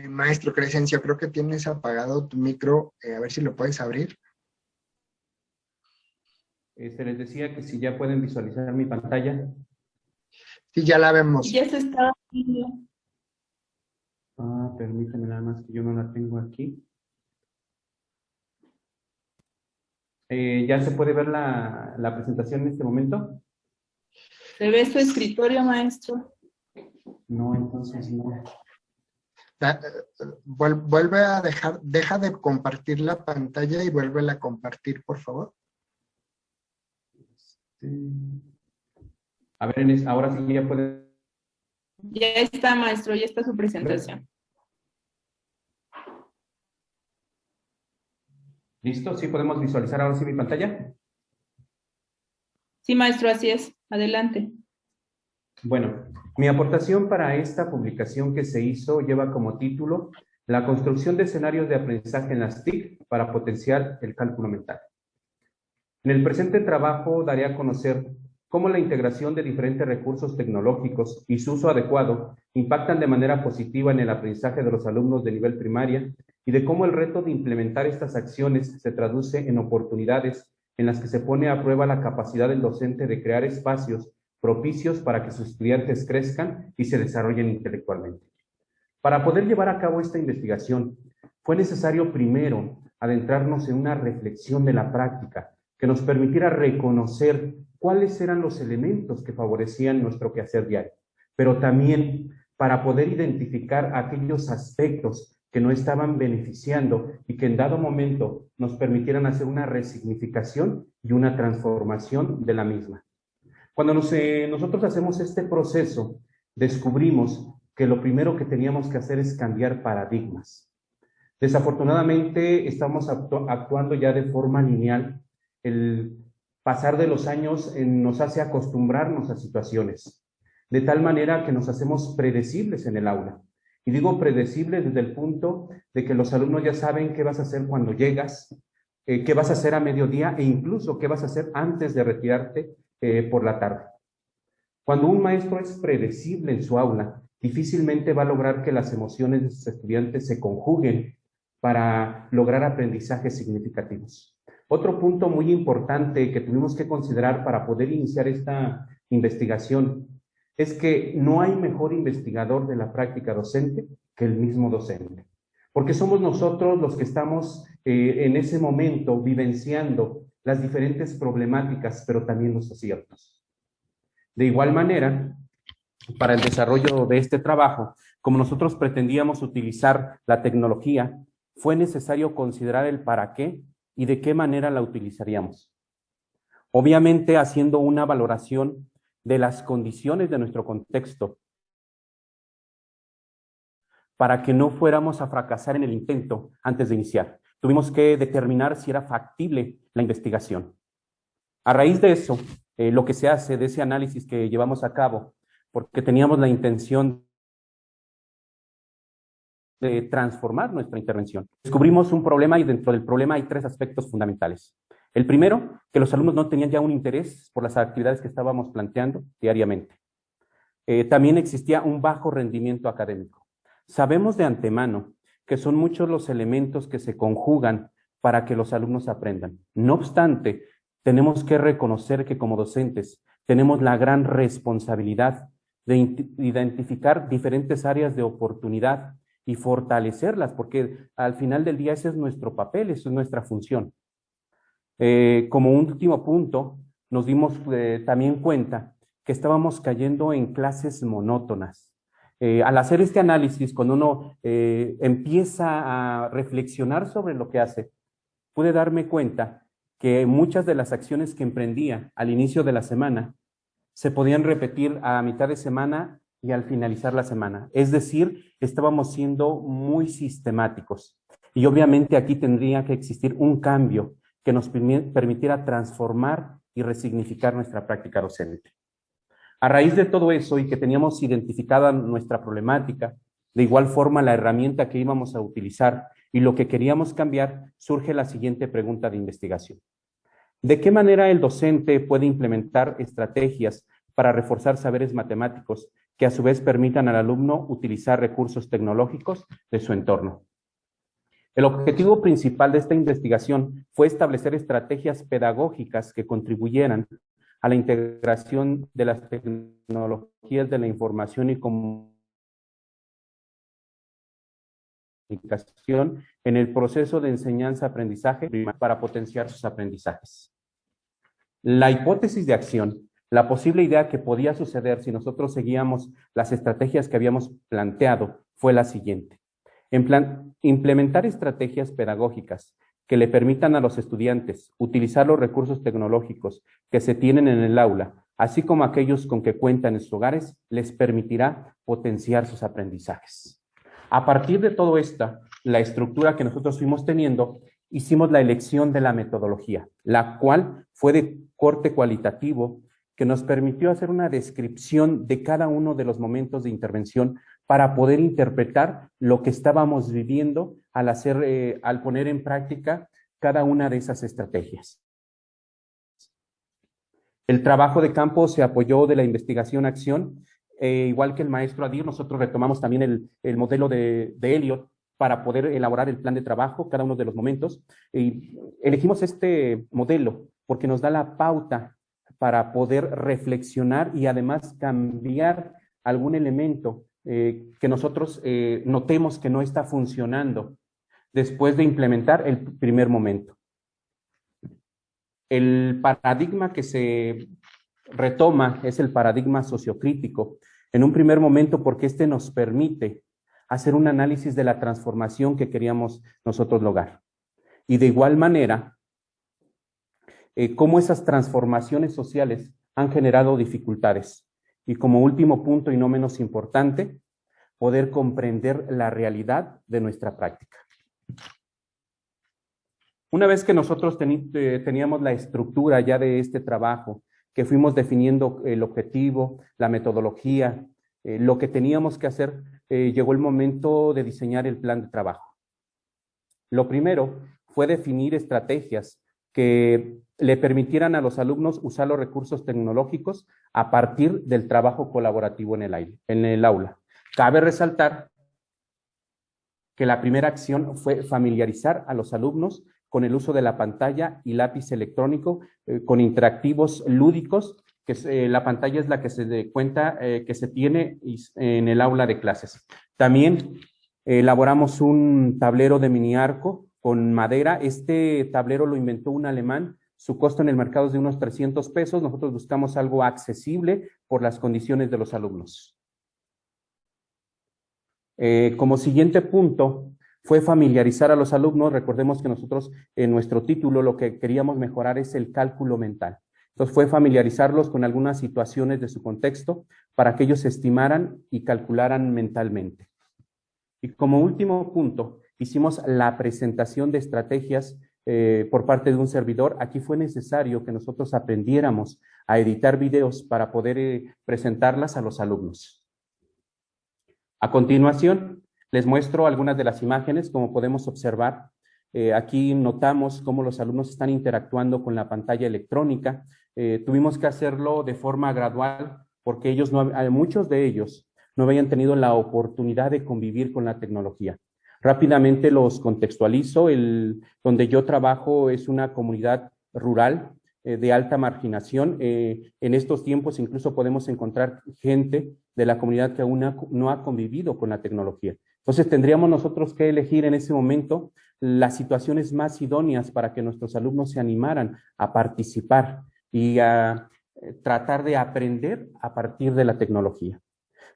Maestro Crescencio, creo que tienes apagado tu micro, a ver si lo puedes abrir. Les decía que si ya pueden visualizar mi pantalla. Sí, ya la vemos. Ya se está viendo. Permíteme nada más que yo no la tengo aquí. ¿Ya se puede ver la presentación en este momento? ¿Se ve su escritorio, maestro? No, entonces no. Vuelve a deja de compartir la pantalla y vuélvela a compartir, por favor. A ver, ahora sí ya puede. Ya está, maestro, ya está su presentación. ¿Listo? ¿Sí podemos visualizar ahora sí mi pantalla? Sí, maestro, así es. Adelante. Bueno, mi aportación para esta publicación que se hizo lleva como título La construcción de escenarios de aprendizaje en las TIC para potenciar el cálculo mental. En el presente trabajo daré a conocer cómo la integración de diferentes recursos tecnológicos y su uso adecuado impactan de manera positiva en el aprendizaje de los alumnos de nivel primaria y de cómo el reto de implementar estas acciones se traduce en oportunidades en las que se pone a prueba la capacidad del docente de crear espacios propicios para que sus estudiantes crezcan y se desarrollen intelectualmente. Para poder llevar a cabo esta investigación, fue necesario primero adentrarnos en una reflexión de la práctica que nos permitiera reconocer cuáles eran los elementos que favorecían nuestro quehacer diario, pero también para poder identificar aquellos aspectos que no estaban beneficiando y que en dado momento nos permitieran hacer una resignificación y una transformación de la misma. Cuando nosotros hacemos este proceso, descubrimos que lo primero que teníamos que hacer es cambiar paradigmas. Desafortunadamente, estamos actuando ya de forma lineal. El pasar de los años nos hace acostumbrarnos a situaciones, de tal manera que nos hacemos predecibles en el aula. Y digo predecibles desde el punto de que los alumnos ya saben qué vas a hacer cuando llegas, qué vas a hacer a mediodía e incluso qué vas a hacer antes de retirarte por la tarde. Cuando un maestro es predecible en su aula, difícilmente va a lograr que las emociones de sus estudiantes se conjuguen para lograr aprendizajes significativos. Otro punto muy importante que tuvimos que considerar para poder iniciar esta investigación es que no hay mejor investigador de la práctica docente que el mismo docente, porque somos nosotros los que estamos en ese momento vivenciando las diferentes problemáticas, pero también los aciertos. De igual manera, para el desarrollo de este trabajo, como nosotros pretendíamos utilizar la tecnología, fue necesario considerar el para qué y de qué manera la utilizaríamos. Obviamente haciendo una valoración de las condiciones de nuestro contexto, para que no fuéramos a fracasar en el intento antes de iniciar. Tuvimos que determinar si era factible la investigación. A raíz de eso, lo que se hace de ese análisis que llevamos a cabo, porque teníamos la intención de transformar nuestra intervención. Descubrimos un problema y dentro del problema hay 3 aspectos fundamentales. El primero, que los alumnos no tenían ya un interés por las actividades que estábamos planteando diariamente. También existía un bajo rendimiento académico. Sabemos de antemano que son muchos los elementos que se conjugan para que los alumnos aprendan. No obstante, tenemos que reconocer que como docentes tenemos la gran responsabilidad de identificar diferentes áreas de oportunidad y fortalecerlas, porque al final del día ese es nuestro papel, esa es nuestra función. Como último punto, nos dimos también cuenta que estábamos cayendo en clases monótonas. Al hacer este análisis, cuando uno empieza a reflexionar sobre lo que hace, pude darme cuenta que muchas de las acciones que emprendía al inicio de la semana se podían repetir a mitad de semana y al finalizar la semana. Es decir, estábamos siendo muy sistemáticos. Y obviamente aquí tendría que existir un cambio que nos permitiera transformar y resignificar nuestra práctica docente. A raíz de todo eso y que teníamos identificada nuestra problemática, de igual forma la herramienta que íbamos a utilizar y lo que queríamos cambiar, surge la siguiente pregunta de investigación. ¿De qué manera el docente puede implementar estrategias para reforzar saberes matemáticos que a su vez permitan al alumno utilizar recursos tecnológicos de su entorno? El objetivo principal de esta investigación fue establecer estrategias pedagógicas que contribuyeran a la integración de las tecnologías de la información y comunicación en el proceso de enseñanza-aprendizaje para potenciar sus aprendizajes. La hipótesis de acción, la posible idea que podía suceder si nosotros seguíamos las estrategias que habíamos planteado, fue la siguiente. Implementar estrategias pedagógicas que le permitan a los estudiantes utilizar los recursos tecnológicos que se tienen en el aula, así como aquellos con que cuentan en sus hogares, les permitirá potenciar sus aprendizajes. A partir de todo esto, la estructura que nosotros fuimos teniendo, hicimos la elección de la metodología, la cual fue de corte cualitativo, que nos permitió hacer una descripción de cada uno de los momentos de intervención para poder interpretar lo que estábamos viviendo al poner en práctica cada una de esas estrategias. El trabajo de campo se apoyó de la investigación-acción. Igual que el maestro Adir, nosotros retomamos también el modelo de Elliott para poder elaborar el plan de trabajo, cada uno de los momentos. Y elegimos este modelo porque nos da la pauta para poder reflexionar y además cambiar algún elemento que nosotros notemos que no está funcionando después de implementar el primer momento. El paradigma que se retoma es el paradigma sociocrítico, en un primer momento porque este nos permite hacer un análisis de la transformación que queríamos nosotros lograr. Y de igual manera, cómo esas transformaciones sociales han generado dificultades. Y como último punto y no menos importante, poder comprender la realidad de nuestra práctica. Una vez que nosotros teníamos la estructura ya de este trabajo, que fuimos definiendo el objetivo, la metodología, lo que teníamos que hacer, llegó el momento de diseñar el plan de trabajo. Lo primero fue definir estrategias que le permitieran a los alumnos usar los recursos tecnológicos a partir del trabajo colaborativo en el aula. Cabe resaltar que la primera acción fue familiarizar a los alumnos con el uso de la pantalla y lápiz electrónico, con interactivos lúdicos, que la pantalla es la que se cuenta que se tiene en el aula de clases. También elaboramos un tablero de mini arco con madera. Este tablero lo inventó un alemán. Su costo en el mercado es de unos 300 pesos. Nosotros buscamos algo accesible por las condiciones de los alumnos. Como siguiente punto, fue familiarizar a los alumnos. Recordemos que nosotros en nuestro título lo que queríamos mejorar es el cálculo mental. Entonces fue familiarizarlos con algunas situaciones de su contexto para que ellos estimaran y calcularan mentalmente. Y como último punto, hicimos la presentación de estrategias por parte de un servidor. Aquí fue necesario que nosotros aprendiéramos a editar videos para poder presentarlas a los alumnos. A continuación, les muestro algunas de las imágenes. Como podemos observar, aquí notamos cómo los alumnos están interactuando con la pantalla electrónica. Tuvimos que hacerlo de forma gradual porque muchos de ellos no habían tenido la oportunidad de convivir con la tecnología. Rápidamente los contextualizo. Donde yo trabajo es una comunidad rural de alta marginación. En estos tiempos incluso podemos encontrar gente de la comunidad que aún no ha convivido con la tecnología. Entonces tendríamos nosotros que elegir en ese momento las situaciones más idóneas para que nuestros alumnos se animaran a participar y a tratar de aprender a partir de la tecnología.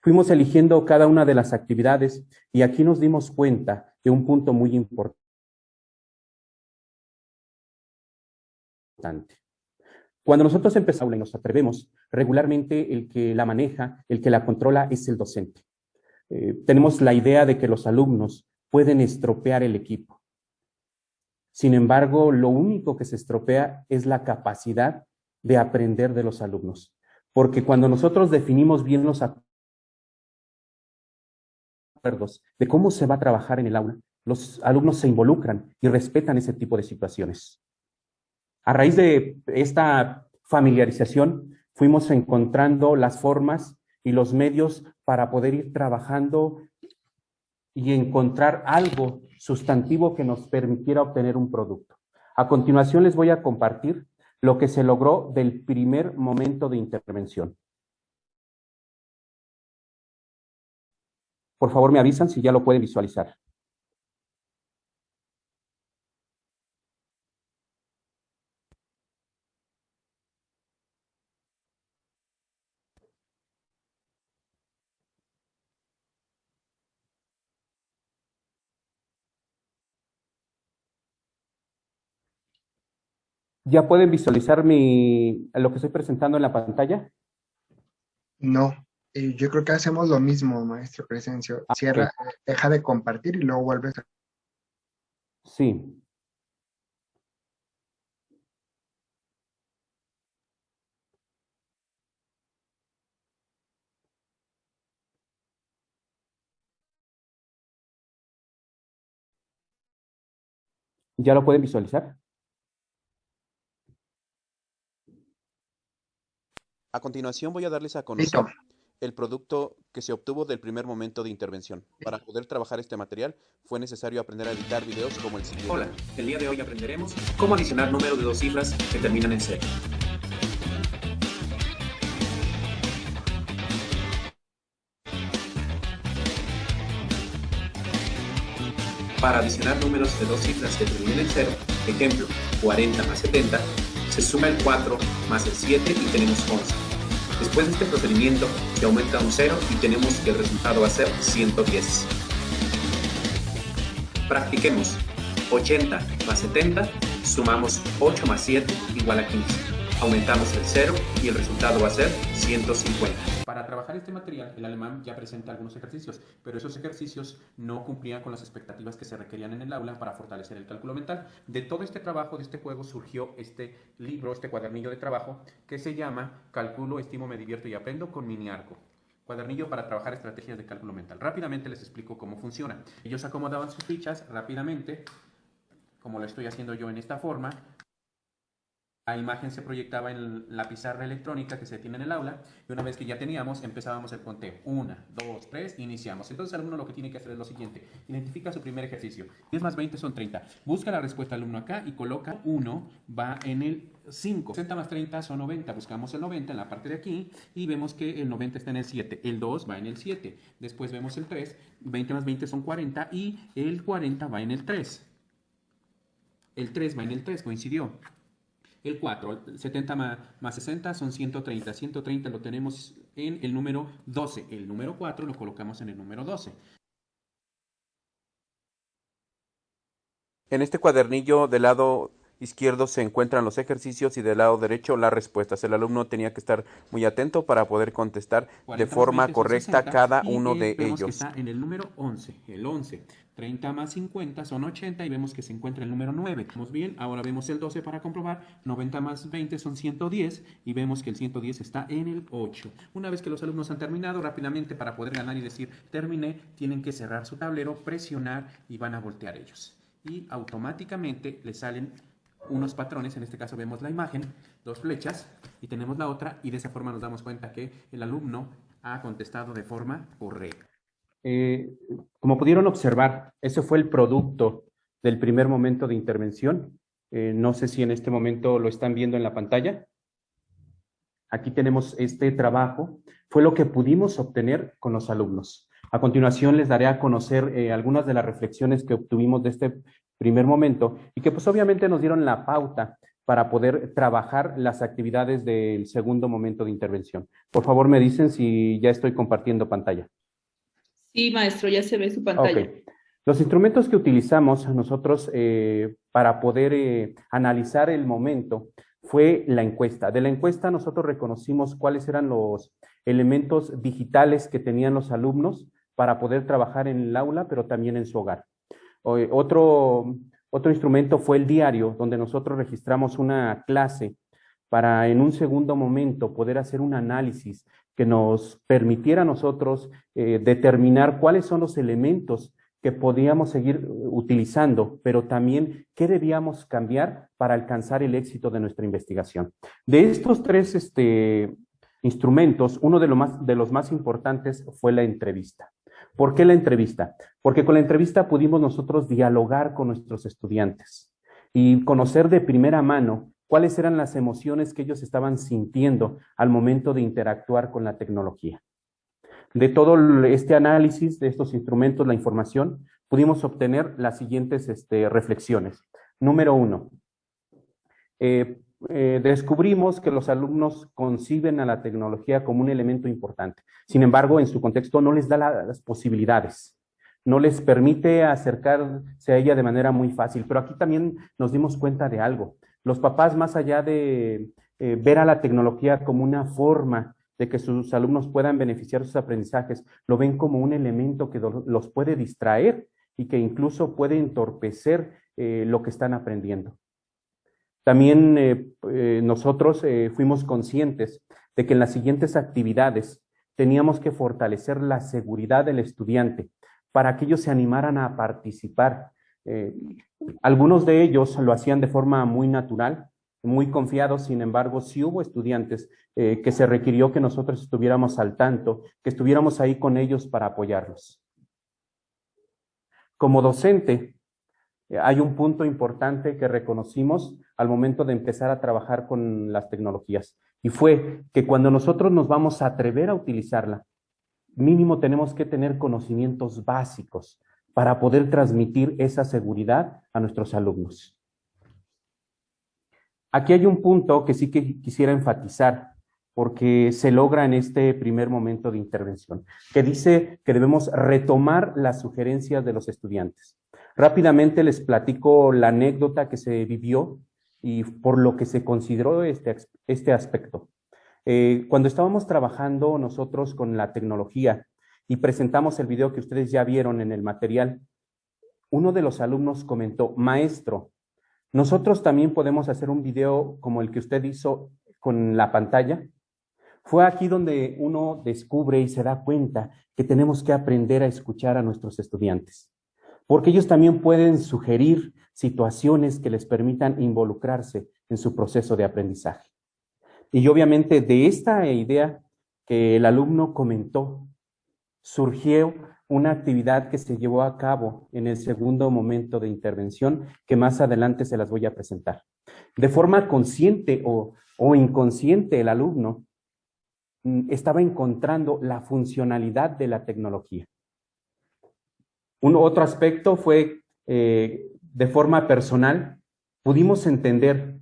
Fuimos eligiendo cada una de las actividades y aquí nos dimos cuenta de un punto muy importante. Cuando nosotros empezamos y nos atrevemos, regularmente el que la maneja, el que la controla es el docente. Tenemos la idea de que los alumnos pueden estropear el equipo. Sin embargo, lo único que se estropea es la capacidad de aprender de los alumnos. Porque cuando nosotros definimos bien los acuerdos de cómo se va a trabajar en el aula, los alumnos se involucran y respetan ese tipo de situaciones. A raíz de esta familiarización, fuimos encontrando las formas y los medios para poder ir trabajando y encontrar algo sustantivo que nos permitiera obtener un producto. A continuación les voy a compartir lo que se logró del primer momento de intervención. Por favor, me avisan si ya lo pueden visualizar. ¿Ya pueden visualizar lo que estoy presentando en la pantalla? No, yo creo que hacemos lo mismo, maestro Crescencio. Cierra, Okay. deja de compartir y luego vuelves a... Sí. ¿Ya lo pueden visualizar? A continuación voy a darles a Listo. conocer el producto que se obtuvo del primer momento de intervención. Para poder trabajar este material fue necesario aprender a editar videos como el siguiente. Hola, el día de hoy aprenderemos cómo adicionar números de 2 cifras que terminan en 0. Para adicionar números de 2 cifras que terminen en 0, ejemplo, 40 más 70, se suma el 4 más el 7 y tenemos 11. Después de este procedimiento, se aumenta un 0 y tenemos que el resultado va a ser 110. Practiquemos. 80 más 70, sumamos 8 más 7 igual a 15. Aumentamos el 0 y el resultado va a ser 150. Para trabajar este material, el alemán ya presenta algunos ejercicios, pero esos ejercicios no cumplían con las expectativas que se requerían en el aula para fortalecer el cálculo mental. De todo este trabajo, de este juego, surgió este libro, este cuadernillo de trabajo, que se llama Calculo, Estimo, Me Divierto y Aprendo con Mini Arco. Cuadernillo para trabajar estrategias de cálculo mental. Rápidamente les explico cómo funciona. Ellos acomodaban sus fichas rápidamente, como lo estoy haciendo yo en esta forma. La imagen se proyectaba en la pizarra electrónica que se tiene en el aula y una vez que ya teníamos, empezábamos el conteo. 1, 2, 3, iniciamos. Entonces el alumno lo que tiene que hacer es lo siguiente. Identifica su primer ejercicio. 10 más 20 son 30. Busca la respuesta del alumno acá y coloca 1, va en el 5. 60 más 30 son 90. Buscamos el 90 en la parte de aquí y vemos que el 90 está en el 7. El 2 va en el 7. Después vemos el 3. 20 más 20 son 40 y el 40 va en el 3. El 3 va en el 3, coincidió. El 4, 70 más 60 son 130. 130 lo tenemos en el número 12. El número 4 lo colocamos en el número 12. En este cuadernillo del lado izquierdo se encuentran los ejercicios y del lado derecho las respuestas. El alumno tenía que estar muy atento para poder contestar de forma correcta cada uno de ellos. Que está en el número 11, el 11. 30 más 50 son 80 y vemos que se encuentra el número 9. Vamos bien, ahora vemos el 12 para comprobar. 90 más 20 son 110 y vemos que el 110 está en el 8. Una vez que los alumnos han terminado, rápidamente para poder ganar y decir terminé, tienen que cerrar su tablero, presionar y van a voltear ellos. Y automáticamente les salen unos patrones, en este caso vemos la imagen, 2 flechas y tenemos la otra y de esa forma nos damos cuenta que el alumno ha contestado de forma correcta. Como pudieron observar, ese fue el producto del primer momento de intervención. No sé si en este momento lo están viendo en la pantalla. Aquí tenemos este trabajo. Fue lo que pudimos obtener con los alumnos. A continuación les daré a conocer algunas de las reflexiones que obtuvimos de este primer momento y que pues obviamente nos dieron la pauta para poder trabajar las actividades del segundo momento de intervención. Por favor, me dicen si ya estoy compartiendo pantalla. Sí, maestro, ya se ve su pantalla. Okay. Los instrumentos que utilizamos nosotros para poder analizar el momento fue la encuesta. De la encuesta nosotros reconocimos cuáles eran los elementos digitales que tenían los alumnos para poder trabajar en el aula, pero también en su hogar. Otro instrumento fue el diario, donde nosotros registramos una clase para en un segundo momento poder hacer un análisis que nos permitiera a nosotros determinar cuáles son los elementos que podíamos seguir utilizando, pero también qué debíamos cambiar para alcanzar el éxito de nuestra investigación. De estos 3 instrumentos, uno de los más importantes fue la entrevista. ¿Por qué la entrevista? Porque con la entrevista pudimos nosotros dialogar con nuestros estudiantes y conocer de primera mano cuáles eran las emociones que ellos estaban sintiendo al momento de interactuar con la tecnología. De todo este análisis de estos instrumentos, la información, pudimos obtener las siguientes reflexiones. Número 1, descubrimos que los alumnos conciben a la tecnología como un elemento importante. Sin embargo, en su contexto no les da las posibilidades, no les permite acercarse a ella de manera muy fácil. Pero aquí también nos dimos cuenta de algo. Los papás, más allá de ver a la tecnología como una forma de que sus alumnos puedan beneficiar sus aprendizajes, lo ven como un elemento que los puede distraer y que incluso puede entorpecer lo que están aprendiendo. También nosotros fuimos conscientes de que en las siguientes actividades teníamos que fortalecer la seguridad del estudiante para que ellos se animaran a participar. Algunos de ellos lo hacían de forma muy natural, muy confiados. Sin embargo, sí hubo estudiantes que se requirió que nosotros estuviéramos al tanto, que estuviéramos ahí con ellos para apoyarlos. Como docente, hay un punto importante que reconocimos al momento de empezar a trabajar con las tecnologías, y fue que cuando nosotros nos vamos a atrever a utilizarla, mínimo tenemos que tener conocimientos básicos para poder transmitir esa seguridad a nuestros alumnos. Aquí hay un punto que sí que quisiera enfatizar, porque se logra en este primer momento de intervención, que dice que debemos retomar las sugerencias de los estudiantes. Rápidamente les platico la anécdota que se vivió y por lo que se consideró este aspecto. Cuando estábamos trabajando nosotros con la tecnología y presentamos el video que ustedes ya vieron en el material, uno de los alumnos comentó: maestro, nosotros también podemos hacer un video como el que usted hizo con la pantalla. Fue aquí donde uno descubre y se da cuenta que tenemos que aprender a escuchar a nuestros estudiantes. porque ellos también pueden sugerir situaciones que les permitan involucrarse en su proceso de aprendizaje. Y obviamente de esta idea que el alumno comentó, surgió una actividad que se llevó a cabo en el segundo momento de intervención, que más adelante se las voy a presentar. De forma consciente o inconsciente, el alumno estaba encontrando la funcionalidad de la tecnología. Otro aspecto fue, de forma personal, pudimos entender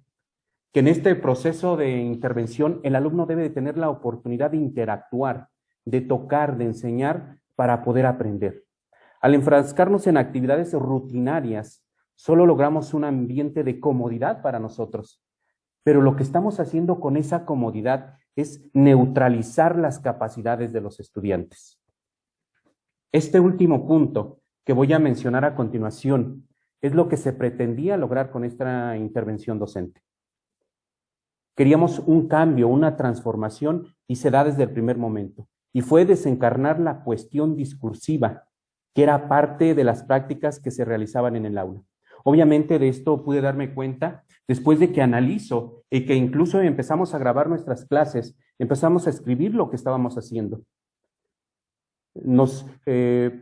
que en este proceso de intervención el alumno debe de tener la oportunidad de interactuar, de tocar, de enseñar para poder aprender. Al enfrascarnos en actividades rutinarias, solo logramos un ambiente de comodidad para nosotros, pero lo que estamos haciendo con esa comodidad es neutralizar las capacidades de los estudiantes. Este último punto que voy a mencionar a continuación es lo que se pretendía lograr con esta intervención docente. Queríamos un cambio, una transformación, y se da desde el primer momento. Y fue desencarnar la cuestión discursiva, que era parte de las prácticas que se realizaban en el aula. Obviamente de esto pude darme cuenta después de que analizo y que incluso empezamos a grabar nuestras clases, empezamos a escribir lo que estábamos haciendo.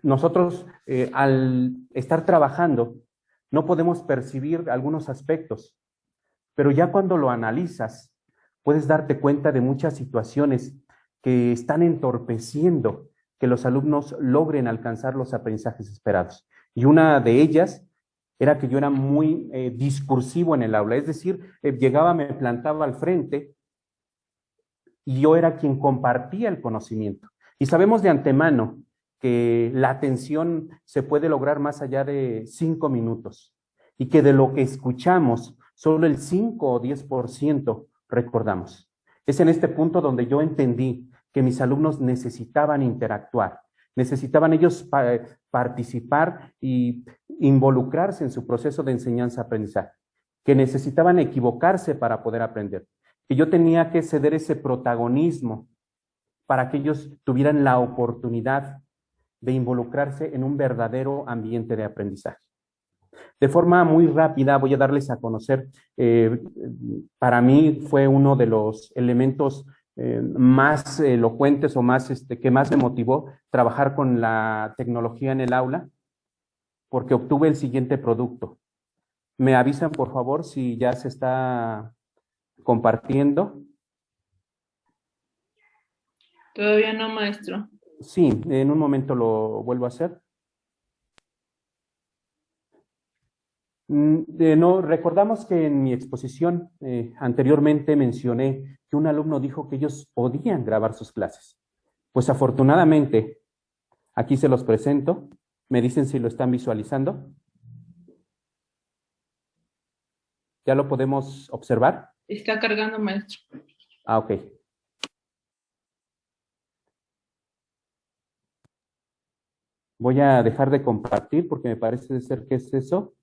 Nosotros, al estar trabajando, no podemos percibir algunos aspectos, pero ya cuando lo analizas, puedes darte cuenta de muchas situaciones que están entorpeciendo que los alumnos logren alcanzar los aprendizajes esperados. Y una de ellas era que yo era muy discursivo en el aula, es decir, llegaba, me plantaba al frente y yo era quien compartía el conocimiento. Y sabemos de antemano que la atención se puede lograr más allá de 5 minutos y que de lo que escuchamos, solo el 5 o 10% recordamos. Es en este punto donde yo entendí que mis alumnos necesitaban interactuar, necesitaban ellos participar y involucrarse en su proceso de enseñanza-aprendizaje, que necesitaban equivocarse para poder aprender, que yo tenía que ceder ese protagonismo para que ellos tuvieran la oportunidad de involucrarse en un verdadero ambiente de aprendizaje. De forma muy rápida voy a darles a conocer, para mí fue uno de los elementos más elocuentes o más que más me motivó trabajar con la tecnología en el aula, porque obtuve el siguiente producto. Me avisan, por favor, si ya se está compartiendo. Todavía no, maestro. Sí, en un momento lo vuelvo a hacer. No, recordamos que en mi exposición anteriormente mencioné que un alumno dijo que ellos podían grabar sus clases. Pues afortunadamente, aquí se los presento. Me dicen si lo están visualizando. ¿Ya lo podemos observar? Está cargando, maestro. Ah, ok. Voy a dejar de compartir porque me parece ser que es eso.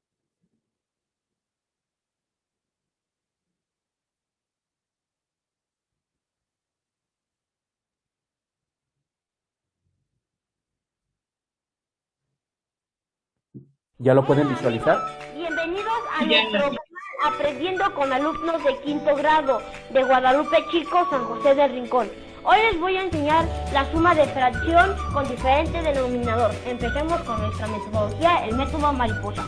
¿Ya lo pueden visualizar? Bienvenidos a nuestro canal Aprendiendo con alumnos de 5º grado de Guadalupe Chico, San José del Rincón. Hoy les voy a enseñar la suma de fracción con diferente denominador. Empecemos con nuestra metodología, el método mariposa.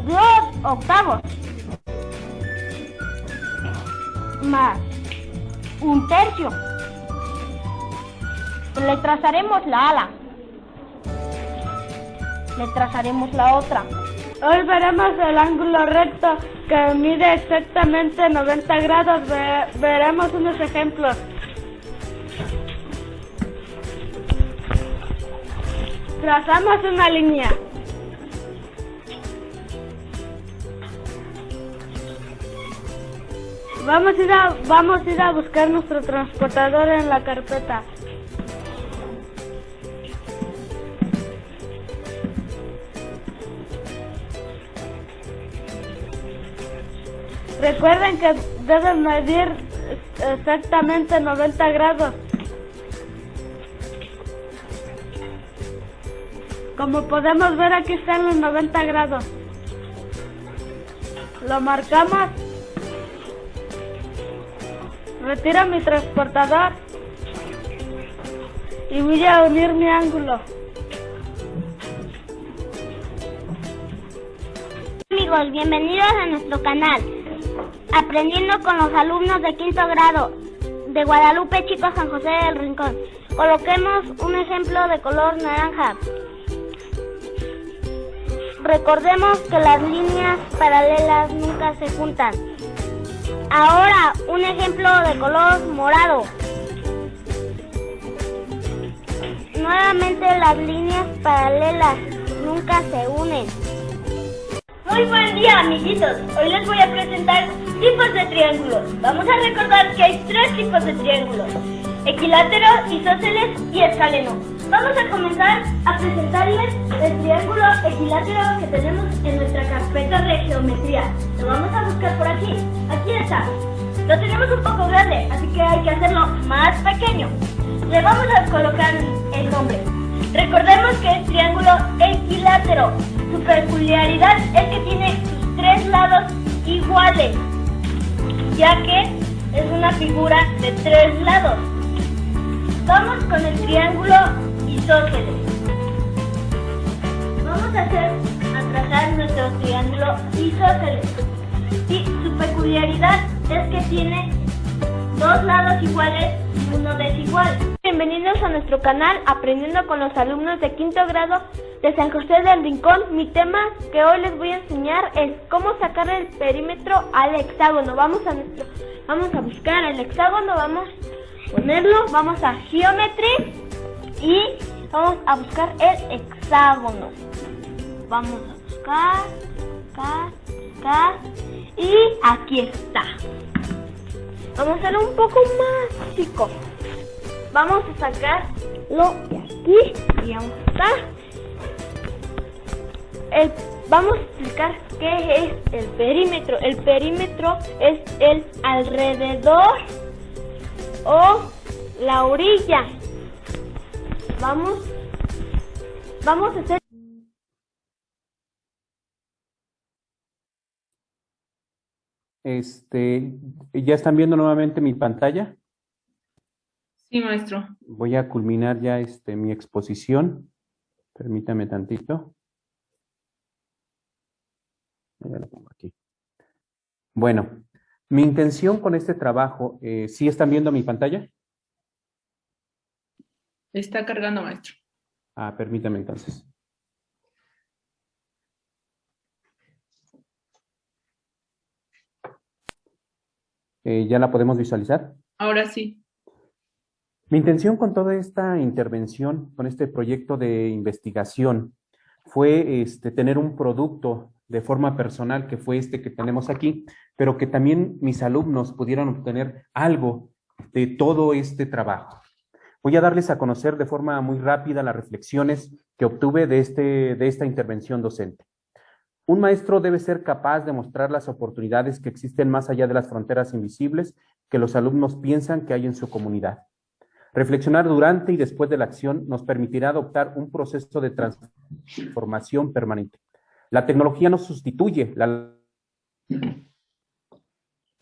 2 octavos más 1/3. Le trazaremos la ala. Le trazaremos la otra. Hoy veremos el ángulo recto que mide exactamente 90 grados. Veremos unos ejemplos. Trazamos una línea. Vamos a ir a buscar nuestro transportador en la carpeta. Recuerden que deben medir exactamente 90 grados. Como podemos ver, aquí están los 90 grados. Lo marcamos. Retiro mi transportador y voy a unir mi ángulo. Amigos, bienvenidos a nuestro canal, aprendiendo con los alumnos de quinto grado de Guadalupe Chico San José del Rincón. Coloquemos un ejemplo de color naranja. Recordemos que las líneas paralelas nunca se juntan. Ahora, un ejemplo de color morado. Nuevamente las líneas paralelas nunca se unen. Muy buen día, amiguitos. Hoy les voy a presentar tipos de triángulos. Vamos a recordar que hay 3 tipos de triángulos: equilátero, isósceles y escaleno. Vamos a comenzar a presentarles el triángulo equilátero que tenemos en nuestra carpeta de geometría. Lo vamos a buscar por aquí. Aquí está. Lo tenemos un poco grande, así que hay que hacerlo más pequeño. Le vamos a colocar el nombre. Recordemos que es triángulo equilátero. Su peculiaridad es que tiene sus 3 lados iguales, ya que es una figura de 3 lados. Vamos con el triángulo isósceles. Vamos a trazar nuestro triángulo isósceles. Y su peculiaridad es que tiene 2 lados iguales y uno desigual. Bienvenidos a nuestro canal Aprendiendo con los alumnos de quinto grado de San José del Rincón. Mi tema que hoy les voy a enseñar es cómo sacar el perímetro al hexágono. Vamos a buscar el hexágono, vamos a ponerlo, vamos a Geometry y vamos a buscar el hexágono. Vamos a buscar y aquí está. Vamos a hacerlo un poco más chico. Vamos a sacarlo de aquí y vamos a vamos a explicar qué es el perímetro. El perímetro es el alrededor o la orilla. Vamos a hacer. ¿Ya están viendo nuevamente mi pantalla? Sí, maestro. Voy a culminar ya mi exposición. Permítame tantito. Ya lo pongo aquí. Bueno, mi intención con este trabajo, ¿sí están viendo mi pantalla? Está cargando, maestro. Permítame entonces. ¿Ya la podemos visualizar? Ahora sí. Mi intención con toda esta intervención, con este proyecto de investigación, fue tener un producto de forma personal, que fue que tenemos aquí, pero que también mis alumnos pudieran obtener algo de todo este trabajo. Voy a darles a conocer de forma muy rápida las reflexiones que obtuve de esta intervención docente. Un maestro debe ser capaz de mostrar las oportunidades que existen más allá de las fronteras invisibles que los alumnos piensan que hay en su comunidad. Reflexionar durante y después de la acción nos permitirá adoptar un proceso de transformación permanente. La tecnología no sustituye la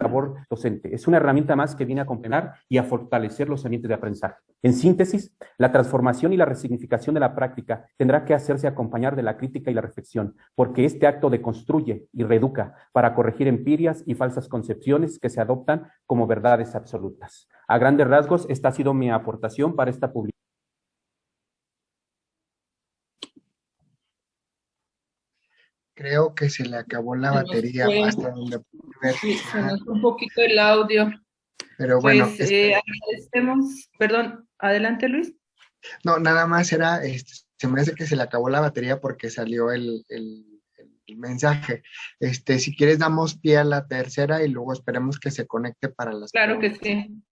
labor docente. Es una herramienta más que viene a complementar y a fortalecer los ambientes de aprendizaje. En síntesis, la transformación y la resignificación de la práctica tendrá que hacerse acompañar de la crítica y la reflexión, porque este acto deconstruye y reeduca para corregir empirias y falsas concepciones que se adoptan como verdades absolutas. A grandes rasgos, esta ha sido mi aportación para esta publicación. Creo que se le acabó la batería hasta donde pude ver. Sí, se nos fue un poquito el audio. Pero bueno. Pues agradecemos, perdón, adelante Luis. No, nada más era, se me hace que se le acabó la batería porque salió el mensaje. Si quieres damos pie a la tercera y luego esperemos que se conecte para las preguntas. Que sí.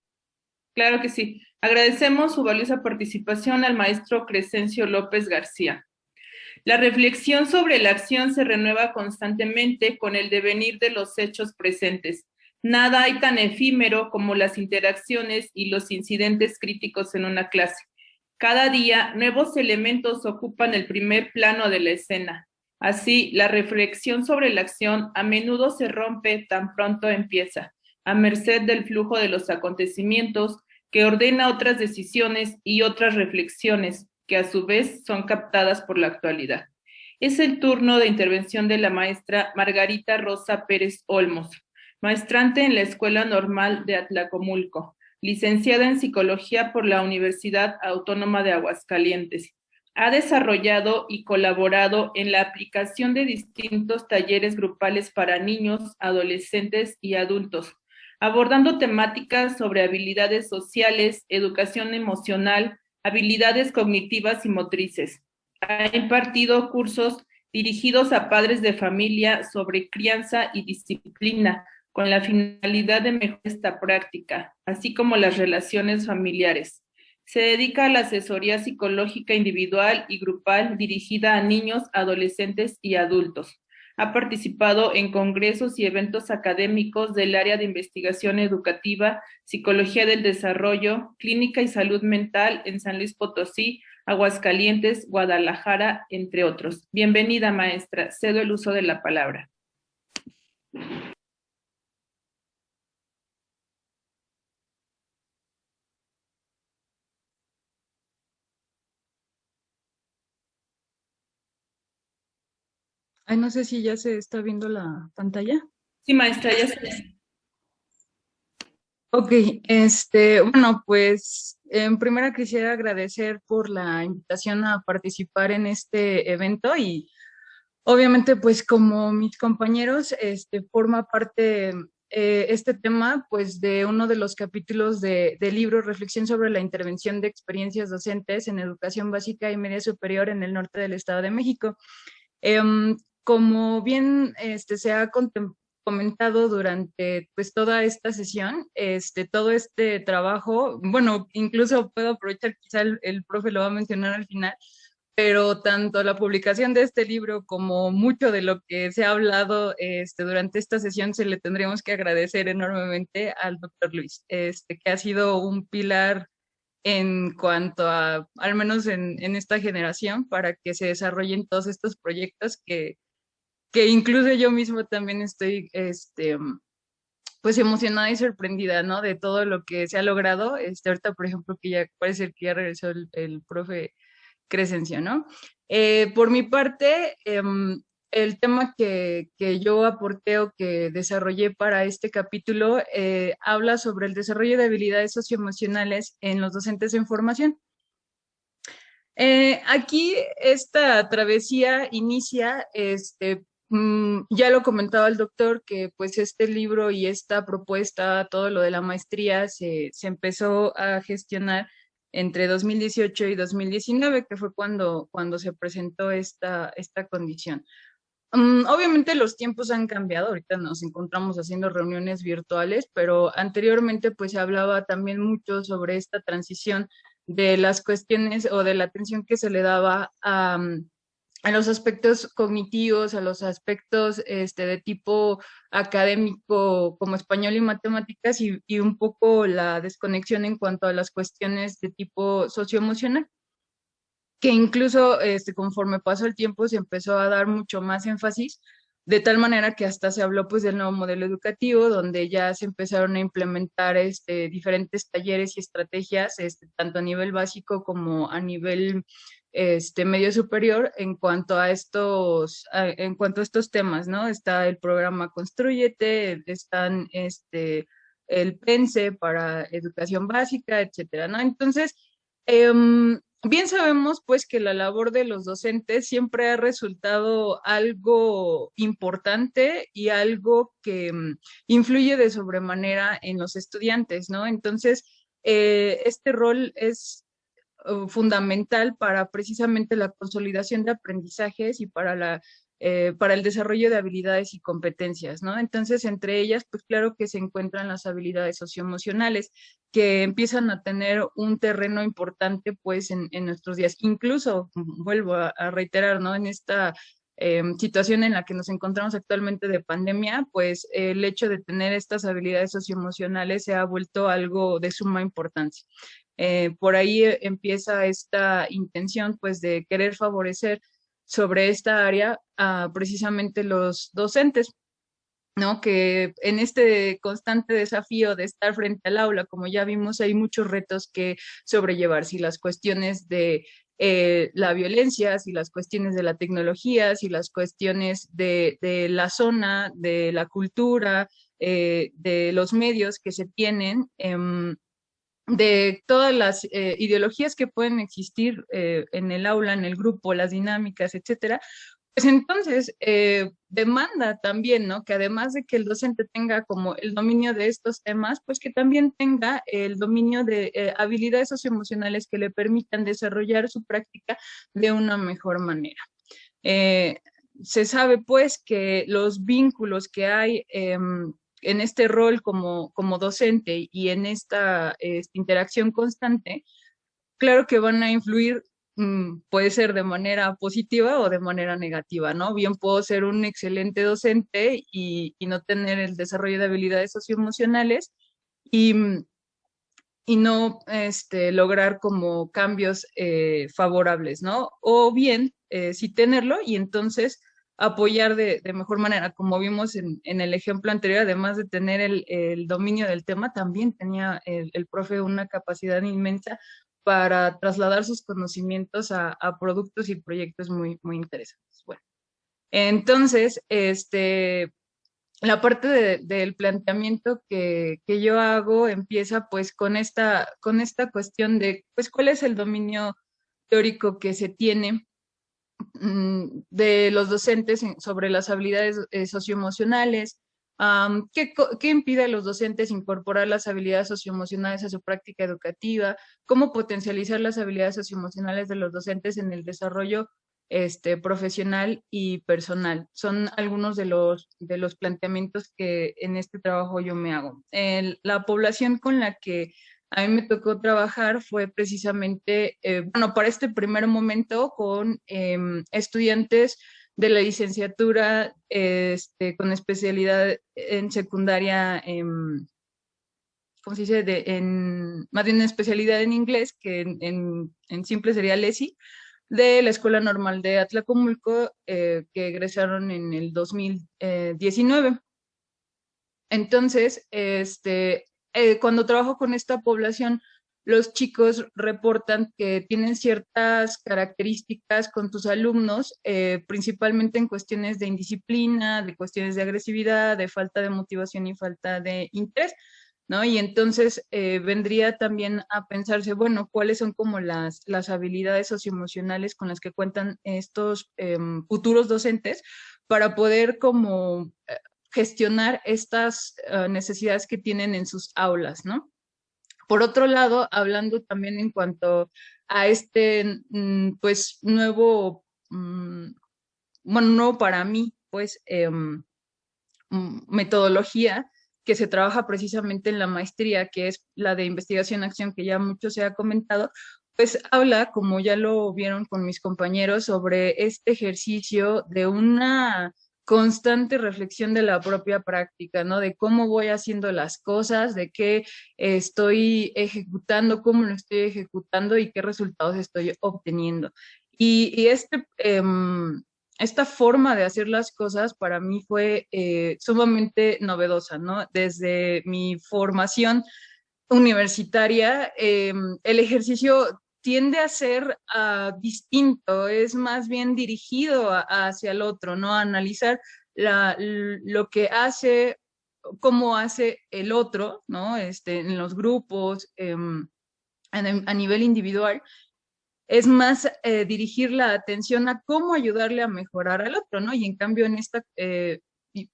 Claro que sí. Agradecemos su valiosa participación al maestro Crescencio López García. La reflexión sobre la acción se renueva constantemente con el devenir de los hechos presentes. Nada hay tan efímero como las interacciones y los incidentes críticos en una clase. Cada día, nuevos elementos ocupan el primer plano de la escena. Así, la reflexión sobre la acción a menudo se rompe tan pronto empieza, a merced del flujo de los acontecimientos que ordena otras decisiones y otras reflexiones, que a su vez son captadas por la actualidad. Es el turno de intervención de la maestra Margarita Rosa Pérez Olmos, maestrante en la Escuela Normal de Atlacomulco, licenciada en Psicología por la Universidad Autónoma de Aguascalientes. Ha desarrollado y colaborado en la aplicación de distintos talleres grupales para niños, adolescentes y adultos, abordando temáticas sobre habilidades sociales, educación emocional, habilidades cognitivas y motrices. Ha impartido cursos dirigidos a padres de familia sobre crianza y disciplina, con la finalidad de mejorar esta práctica, así como las relaciones familiares. Se dedica a la asesoría psicológica individual y grupal dirigida a niños, adolescentes y adultos. Ha participado en congresos y eventos académicos del área de investigación educativa, psicología del desarrollo, clínica y salud mental en San Luis Potosí, Aguascalientes, Guadalajara, entre otros. Bienvenida, maestra. Cedo el uso de la palabra. Ay, no sé si ya se está viendo la pantalla. Sí, maestra, ya se... Ok, bueno, pues en primera quisiera agradecer por la invitación a participar en este evento y obviamente pues como mis compañeros, forma parte este tema pues de uno de los capítulos del libro Reflexión sobre la intervención de experiencias docentes en educación básica y media superior en el norte del Estado de México. Como bien se ha comentado durante pues toda esta sesión, todo este trabajo, bueno, incluso puedo aprovechar, quizá el profe lo va a mencionar al final, pero tanto la publicación de este libro como mucho de lo que se ha hablado durante esta sesión se le tendríamos que agradecer enormemente al doctor Luis, que ha sido un pilar en cuanto a, al menos en esta generación, para que se desarrollen todos estos proyectos que incluso yo mismo también estoy, pues emocionada y sorprendida, ¿no? De todo lo que se ha logrado. Ahorita, por ejemplo, que ya parece que ya regresó el profe Crescencio, ¿no? Por mi parte, el tema que yo aporté o que desarrollé para este capítulo habla sobre el desarrollo de habilidades socioemocionales en los docentes en formación. Aquí esta travesía inicia, ya lo comentaba el doctor, que pues este libro y esta propuesta, todo lo de la maestría, se empezó a gestionar entre 2018 y 2019, que fue cuando se presentó esta condición. Obviamente los tiempos han cambiado, ahorita nos encontramos haciendo reuniones virtuales, pero anteriormente pues se hablaba también mucho sobre esta transición de las cuestiones o de la atención que se le daba a los aspectos cognitivos, a los aspectos de tipo académico como español y matemáticas y un poco la desconexión en cuanto a las cuestiones de tipo socioemocional, que incluso conforme pasó el tiempo se empezó a dar mucho más énfasis, de tal manera que hasta se habló pues del nuevo modelo educativo, donde ya se empezaron a implementar diferentes talleres y estrategias, tanto a nivel básico como a nivel medio superior en cuanto a estos temas, ¿no? Está el programa Constrúyete, están el PENSE para educación básica, etcétera, ¿no? Entonces, bien sabemos pues que la labor de los docentes siempre ha resultado algo importante y algo que influye de sobremanera en los estudiantes, ¿no? Entonces, este rol es fundamental para precisamente la consolidación de aprendizajes y para el desarrollo de habilidades y competencias, ¿no? Entonces, entre ellas, pues claro que se encuentran las habilidades socioemocionales, que empiezan a tener un terreno importante, pues, en nuestros días. Incluso, vuelvo a reiterar, ¿no? En esta situación en la que nos encontramos actualmente de pandemia, pues, el hecho de tener estas habilidades socioemocionales se ha vuelto algo de suma importancia. Por ahí empieza esta intención pues de querer favorecer sobre esta área a precisamente los docentes, ¿no? Que en este constante desafío de estar frente al aula, como ya vimos, hay muchos retos que sobrellevar, si las cuestiones de la violencia, si las cuestiones de la tecnología, si las cuestiones de la zona, de la cultura, de los medios que se tienen, de todas las ideologías que pueden existir en el aula, en el grupo, las dinámicas, etcétera. Pues entonces demanda también, ¿no? Que además de que el docente tenga como el dominio de estos temas, pues que también tenga el dominio de habilidades socioemocionales que le permitan desarrollar su práctica de una mejor manera. Se sabe pues que los vínculos que hay en este rol como docente y en esta interacción constante, claro que van a influir, puede ser de manera positiva o de manera negativa, ¿no? Bien puedo ser un excelente docente y no tener el desarrollo de habilidades socioemocionales y no lograr como cambios favorables, ¿no? O bien sí tenerlo y entonces apoyar de mejor manera. Como vimos en el ejemplo anterior, además de tener el dominio del tema, también tenía el profe una capacidad inmensa para trasladar sus conocimientos a productos y proyectos muy, muy interesantes. Bueno, entonces, la parte del planteamiento que yo hago empieza pues con esta cuestión de pues cuál es el dominio teórico que se tiene de los docentes sobre las habilidades socioemocionales, ¿qué impide a los docentes incorporar las habilidades socioemocionales a su práctica educativa? ¿Cómo potencializar las habilidades socioemocionales de los docentes en el desarrollo profesional y personal? Son algunos de los planteamientos que en este trabajo yo me hago. La población con la que a mí me tocó trabajar fue precisamente, bueno, para este primer momento con estudiantes de la licenciatura con especialidad en secundaria, ¿cómo se dice? Más bien en especialidad en inglés, que en simple sería LESI, de la Escuela Normal de Atlacomulco, que egresaron en el 2019. Entonces, cuando trabajo con esta población, los chicos reportan que tienen ciertas características con sus alumnos, principalmente en cuestiones de indisciplina, de cuestiones de agresividad, de falta de motivación y falta de interés, ¿no? Y entonces vendría también a pensarse, bueno, ¿cuáles son como las habilidades socioemocionales con las que cuentan estos futuros docentes para poder como gestionar estas necesidades que tienen en sus aulas, ¿no? Por otro lado, hablando también en cuanto a pues, nuevo, bueno, nuevo para mí, pues, metodología que se trabaja precisamente en la maestría, que es la de investigación-acción, que ya mucho se ha comentado, pues habla, como ya lo vieron con mis compañeros, sobre este ejercicio de una constante reflexión de la propia práctica, ¿no? De cómo voy haciendo las cosas, de qué estoy ejecutando, cómo lo estoy ejecutando y qué resultados estoy obteniendo. Y esta forma de hacer las cosas para mí fue sumamente novedosa, ¿no? Desde mi formación universitaria, el ejercicio tiende a ser distinto, es más bien dirigido hacia el otro, ¿no? A analizar lo que hace, cómo hace el otro, ¿no? En los grupos, a nivel individual, es más dirigir la atención a cómo ayudarle a mejorar al otro, ¿no? Y en cambio en este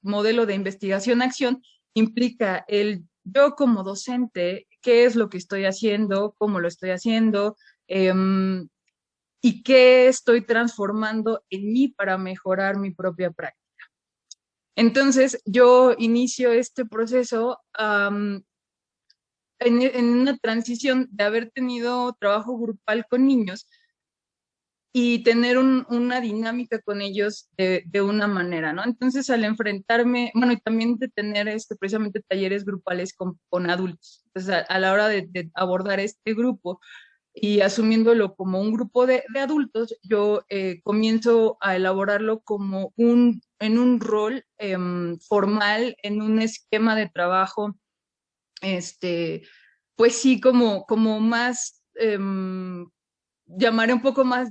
modelo de investigación-acción implica el yo como docente, qué es lo que estoy haciendo, cómo lo estoy haciendo, y qué estoy transformando en mí para mejorar mi propia práctica. Entonces, yo inicio este proceso en una transición de haber tenido trabajo grupal con niños y tener una dinámica con ellos de una manera, ¿no? Entonces, al enfrentarme, bueno, y también de tener precisamente talleres grupales con adultos. Entonces, a la hora de abordar este grupo y asumiéndolo como un grupo de adultos, yo comienzo a elaborarlo como en un rol formal, en un esquema de trabajo, pues sí, como más, llamaré un poco más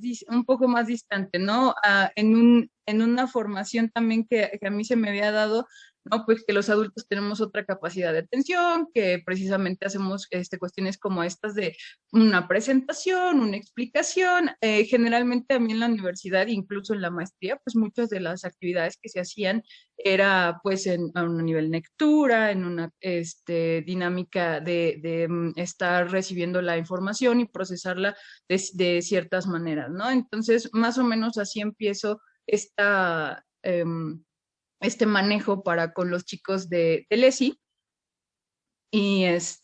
distante, ¿no? En una formación también que a mí se me había dado, ¿no? Pues que los adultos tenemos otra capacidad de atención, que precisamente hacemos cuestiones como estas de una presentación, una explicación. Generalmente a mí en la universidad, incluso en la maestría, pues muchas de las actividades que se hacían era pues a un nivel lectura, en una dinámica de estar recibiendo la información y procesarla de ciertas maneras, ¿no? Entonces, más o menos así empiezo este manejo para con los chicos de LESI. Y es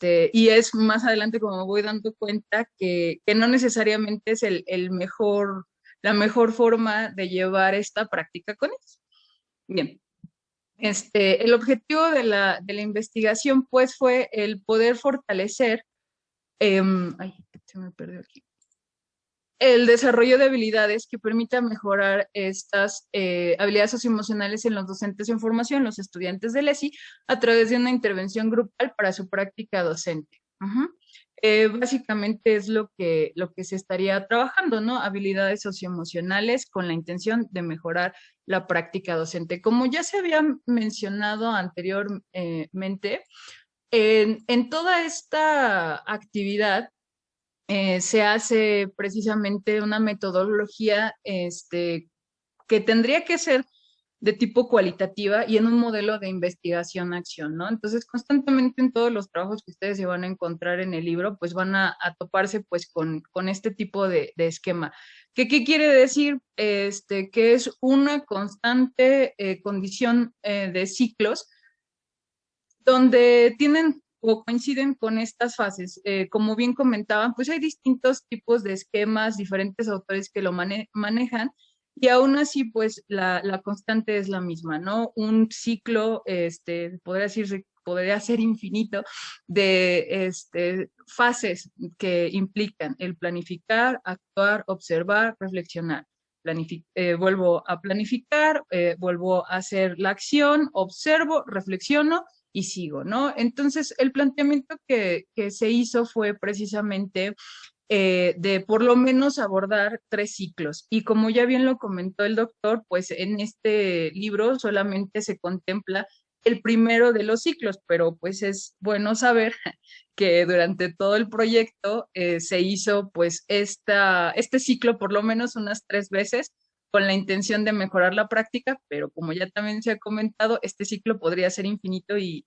más adelante como me voy dando cuenta que no necesariamente es la mejor forma de llevar esta práctica con ellos. Bien. El objetivo de la investigación, pues, fue el poder fortalecer, ay, se me perdió aquí, el desarrollo de habilidades que permita mejorar estas habilidades socioemocionales en los docentes en formación, los estudiantes de LESI, a través de una intervención grupal para su práctica docente. Básicamente es lo que se estaría trabajando, ¿no? Habilidades socioemocionales con la intención de mejorar la práctica docente. Como ya se había mencionado anteriormente, en toda esta actividad se hace precisamente una metodología que tendría que ser de tipo cualitativa y en un modelo de investigación-acción, ¿no? Entonces, constantemente en todos los trabajos que ustedes se van a encontrar en el libro, pues van a toparse pues con este tipo de esquema. ¿Qué quiere decir? Que es una constante condición de ciclos donde tienen o coinciden con estas fases. Como bien comentaban, pues hay distintos tipos de esquemas, diferentes autores que lo manejan, y aún así, pues la constante es la misma, ¿no? Un ciclo, podría ser infinito de fases que implican el planificar, actuar, observar, reflexionar. Vuelvo a planificar, vuelvo a hacer la acción, observo, reflexiono y sigo, ¿no? Entonces, el planteamiento que se hizo fue precisamente de por lo menos abordar 3 ciclos. Y como ya bien lo comentó el doctor, pues en este libro solamente se contempla el primero de los ciclos, pero pues es bueno saber que durante todo el proyecto se hizo pues este ciclo por lo menos unas 3 veces con la intención de mejorar la práctica, pero como ya también se ha comentado, este ciclo podría ser infinito y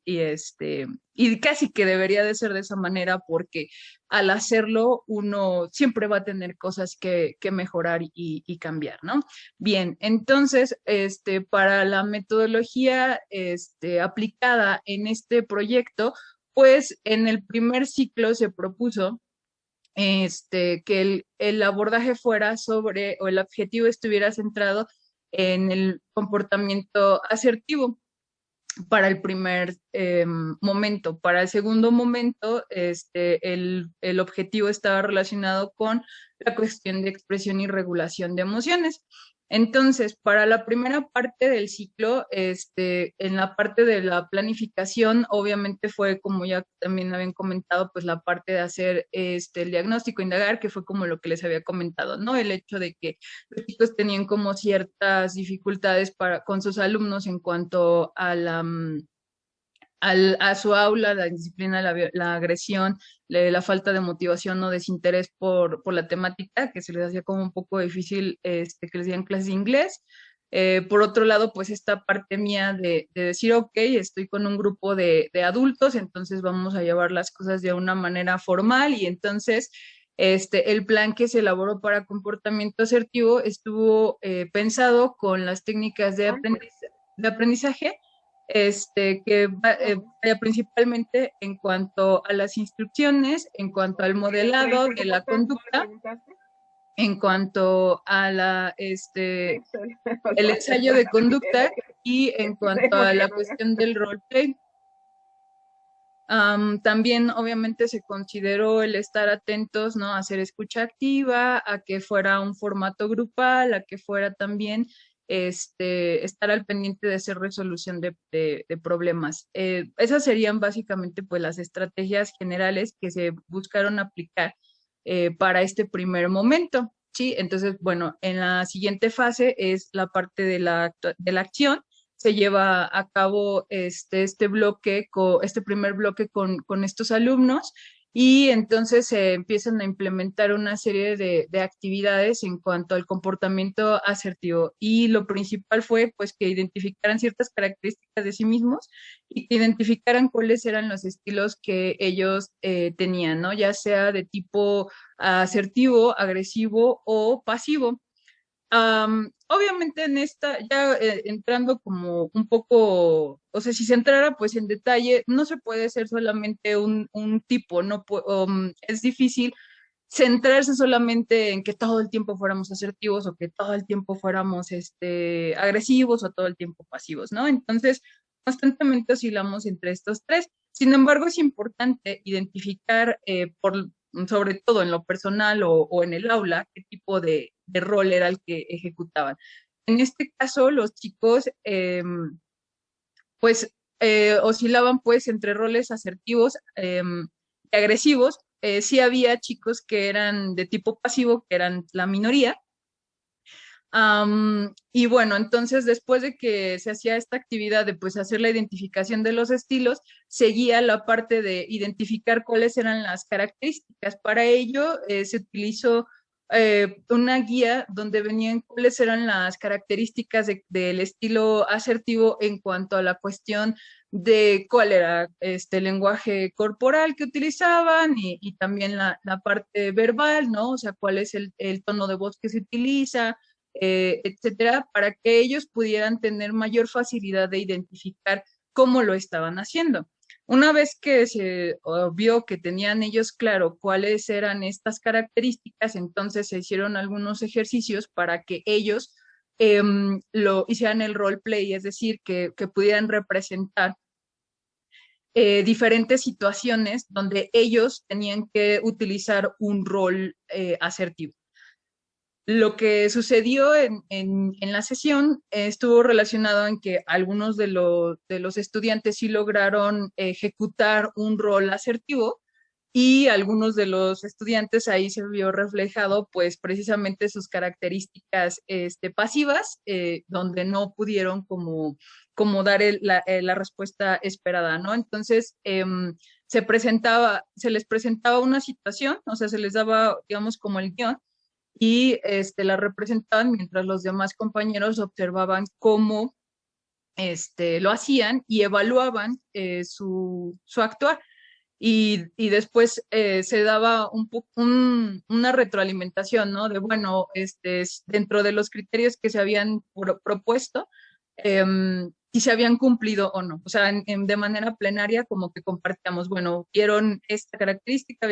casi que debería de ser de esa manera, porque al hacerlo uno siempre va a tener cosas que mejorar y cambiar, ¿no? Bien, entonces, para la metodología aplicada en este proyecto, pues en el primer ciclo se propuso que el abordaje fuera sobre, o el objetivo estuviera centrado en el comportamiento asertivo para el primer momento. Para el segundo momento, el objetivo estaba relacionado con la cuestión de expresión y regulación de emociones. Entonces, para la primera parte del ciclo, en la parte de la planificación, obviamente fue, como ya también habían comentado, pues la parte de hacer el diagnóstico, indagar, que fue como lo que les había comentado, ¿no? El hecho de que los chicos tenían como ciertas dificultades con sus alumnos en cuanto a a su aula, la disciplina, la agresión, la falta de motivación o desinterés por la temática, que se les hacía como un poco difícil que les dieran clases de inglés. Por otro lado, pues esta parte mía de decir, ok, estoy con un grupo de adultos, entonces vamos a llevar las cosas de una manera formal, y entonces el plan que se elaboró para comportamiento asertivo estuvo pensado con las técnicas de aprendizaje, que vaya principalmente en cuanto a las instrucciones, en cuanto al modelado de la conducta. en cuanto a el ensayo de conducta y en cuanto a la cuestión del roleplay. También obviamente se consideró el estar atentos, ¿no? A hacer escucha activa, a que fuera un formato grupal, a que fuera también estar al pendiente de hacer resolución de problemas. Esas serían básicamente pues las estrategias generales que se buscaron aplicar para este primer momento, ¿sí? Entonces, bueno, en la siguiente fase es la parte de la acción. Se lleva a cabo este primer bloque con estos alumnos y entonces se empiezan a implementar una serie de actividades en cuanto al comportamiento asertivo. Y lo principal fue pues que identificaran ciertas características de sí mismos y que identificaran cuáles eran los estilos que ellos tenían, ¿no? Ya sea de tipo asertivo, agresivo o pasivo. Obviamente en esta, ya entrando como un poco, o sea, si se entrara pues en detalle, no se puede ser solamente un tipo, no es difícil centrarse solamente en que todo el tiempo fuéramos asertivos o que todo el tiempo fuéramos agresivos o todo el tiempo pasivos, ¿no? Entonces, constantemente oscilamos entre estos tres. Sin embargo, es importante identificar sobre todo en lo personal o en el aula, qué tipo de rol era el que ejecutaban. En este caso, los chicos, pues, oscilaban pues entre roles asertivos y agresivos. Sí había chicos que eran de tipo pasivo, que eran la minoría. Y bueno, entonces después de que se hacía esta actividad de pues hacer la identificación de los estilos, seguía la parte de identificar cuáles eran las características. Para ello se utilizó una guía donde venían cuáles eran las características del estilo asertivo en cuanto a la cuestión de cuál era el lenguaje corporal que utilizaban y también la parte verbal, ¿no? O sea, cuál es el tono de voz que se utiliza, etcétera, para que ellos pudieran tener mayor facilidad de identificar cómo lo estaban haciendo. Una vez que se vio que tenían ellos claro cuáles eran estas características, entonces se hicieron algunos ejercicios para que ellos lo hicieran el roleplay, es decir, que pudieran representar diferentes situaciones donde ellos tenían que utilizar un rol asertivo. Lo que sucedió en la sesión estuvo relacionado en que algunos de los estudiantes sí lograron ejecutar un rol asertivo y algunos de los estudiantes ahí se vio reflejado pues precisamente sus características pasivas, donde no pudieron como dar la respuesta esperada, ¿no? Entonces se les presentaba una situación, o sea, se les daba, digamos, como el guión, y la representaban mientras los demás compañeros observaban cómo lo hacían y evaluaban su actuar. Y después se daba una retroalimentación, ¿no? De, bueno, dentro de los criterios que se habían propuesto, si se habían cumplido o no. O sea, de manera plenaria como que compartíamos, bueno, vieron esta característica,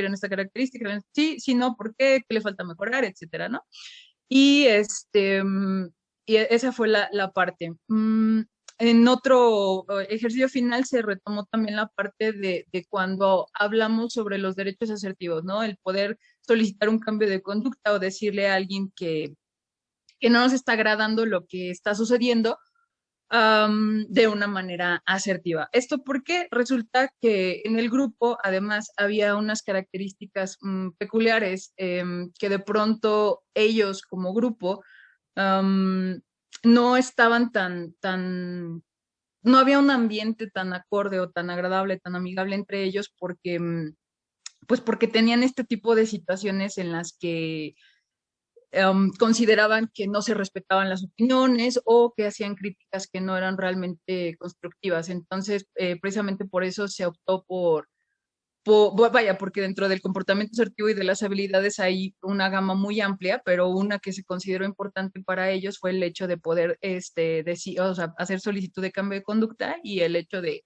sí, sí, no, ¿por qué? ¿Qué le falta mejorar? Etcétera, ¿no? Y, y esa fue la parte. En otro ejercicio final se retomó también la parte de cuando hablamos sobre los derechos asertivos, ¿no? El poder solicitar un cambio de conducta o decirle a alguien que no nos está agradando lo que está sucediendo, de una manera asertiva. ¿Esto porque resulta que en el grupo además había unas características peculiares que de pronto ellos como grupo no estaban no había un ambiente tan acorde o tan agradable, tan amigable entre ellos porque tenían este tipo de situaciones en las que consideraban que no se respetaban las opiniones o que hacían críticas que no eran realmente constructivas. Entonces, precisamente por eso se optó porque dentro del comportamiento asertivo y de las habilidades hay una gama muy amplia, pero una que se consideró importante para ellos fue el hecho de poder hacer solicitud de cambio de conducta y el hecho de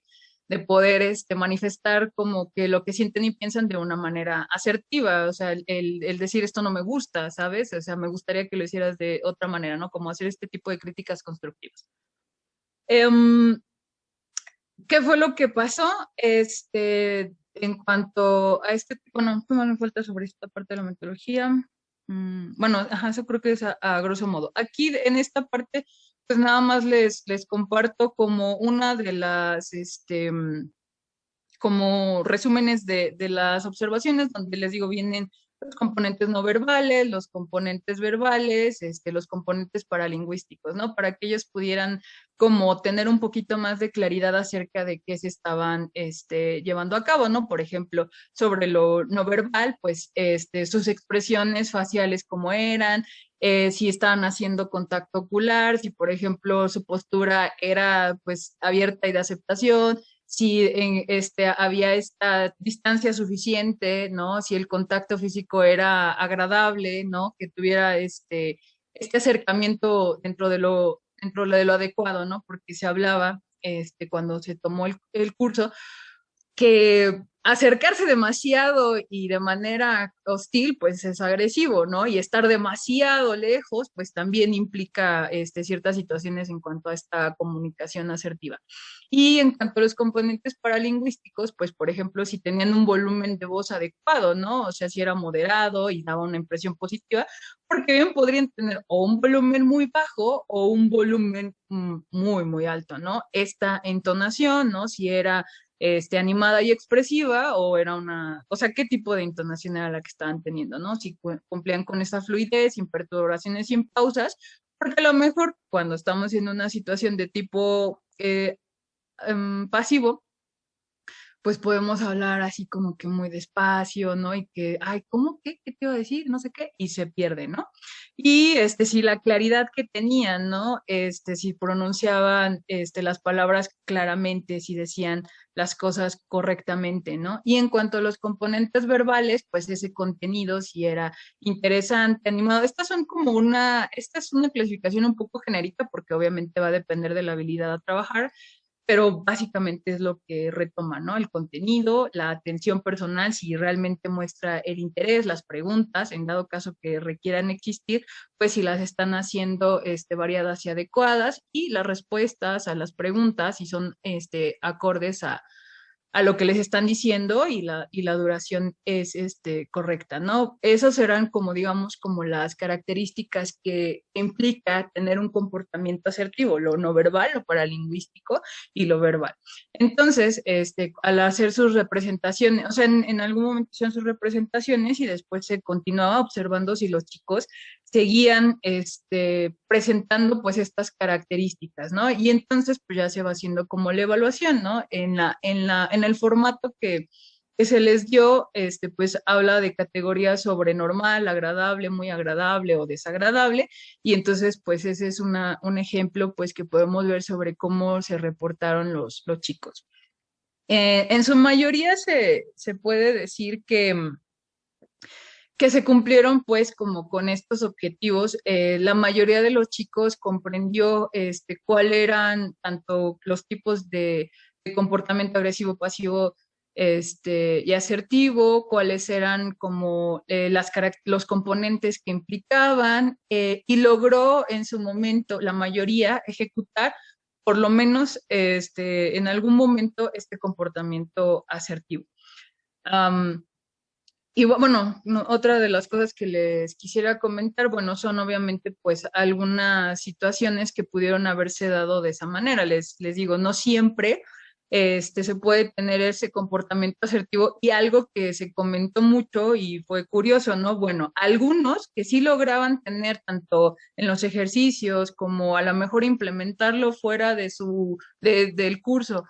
poder manifestar como que lo que sienten y piensan de una manera asertiva, o sea, el decir esto no me gusta, ¿sabes? O sea, me gustaría que lo hicieras de otra manera, ¿no? Como hacer este tipo de críticas constructivas. ¿Qué fue lo que pasó? En cuanto a bueno, ¿qué más me falta sobre esta parte de la metodología? Bueno, ajá, eso creo que es a grosso modo. Aquí en esta parte, pues nada más les comparto como una de las, como resúmenes de las observaciones, donde les digo, vienen los componentes no verbales, los componentes verbales, los componentes paralingüísticos, ¿no? Para que ellos pudieran como tener un poquito más de claridad acerca de qué se estaban llevando a cabo, ¿no? Por ejemplo, sobre lo no verbal, pues sus expresiones faciales como eran, si estaban haciendo contacto ocular, si por ejemplo su postura era pues abierta y de aceptación, si había esta distancia suficiente, ¿no? Si el contacto físico era agradable, ¿no? Que tuviera este acercamiento dentro de lo adecuado, ¿no? Porque se hablaba, cuando se tomó el curso, que acercarse demasiado y de manera hostil, pues es agresivo, ¿no? Y estar demasiado lejos, pues también implica ciertas situaciones en cuanto a esta comunicación asertiva. Y en cuanto a los componentes paralingüísticos, pues, por ejemplo, si tenían un volumen de voz adecuado, ¿no? O sea, si era moderado y daba una impresión positiva, porque bien podrían tener o un volumen muy bajo o un volumen muy, muy alto, ¿no? Esta entonación, ¿no? Si era animada y expresiva o era o sea, qué tipo de entonación era la que estaban teniendo, ¿no? Si cumplían con esa fluidez, sin perturbaciones, sin pausas, porque a lo mejor cuando estamos en una situación de tipo pasivo, pues podemos hablar así como que muy despacio, ¿no? Y que, ay, ¿cómo qué? ¿Qué te iba a decir? No sé qué, y se pierde, ¿no? Y si la claridad que tenían, ¿no? Si pronunciaban las palabras claramente, si decían las cosas correctamente, ¿no? Y en cuanto a los componentes verbales, pues ese contenido si era interesante, animado. Esta es una clasificación un poco genérica porque obviamente va a depender de la habilidad a trabajar, pero básicamente es lo que retoma, ¿no? El contenido, la atención personal, si realmente muestra el interés, las preguntas, en dado caso que requieran existir, pues si las están haciendo variadas y adecuadas, y las respuestas a las preguntas, si son acordes a lo que les están diciendo y la duración es correcta, ¿no? Esos serán como, digamos, como las características que implica tener un comportamiento asertivo, lo no verbal, lo paralingüístico y lo verbal. Entonces, al hacer sus representaciones, o sea, en algún momento hicieron sus representaciones y después se continuaba observando si los chicos seguían presentando pues estas características, ¿no? Y entonces pues ya se va haciendo como la evaluación, ¿no? En el formato que se les dio, pues habla de categorías sobre normal, agradable, muy agradable o desagradable, y entonces pues ese es un ejemplo pues que podemos ver sobre cómo se reportaron los chicos. En su mayoría se puede decir que se cumplieron pues como con estos objetivos. La mayoría de los chicos comprendió cuáles eran tanto los tipos de comportamiento agresivo, pasivo y asertivo, cuáles eran como los componentes que implicaban, y logró en su momento la mayoría ejecutar por lo menos en algún momento este comportamiento asertivo. Y bueno, otra de las cosas que les quisiera comentar, bueno, son obviamente pues algunas situaciones que pudieron haberse dado de esa manera. Les digo, no siempre se puede tener ese comportamiento asertivo, y algo que se comentó mucho y fue curioso, ¿no? Bueno, algunos que sí lograban tener tanto en los ejercicios como a lo mejor implementarlo fuera del curso,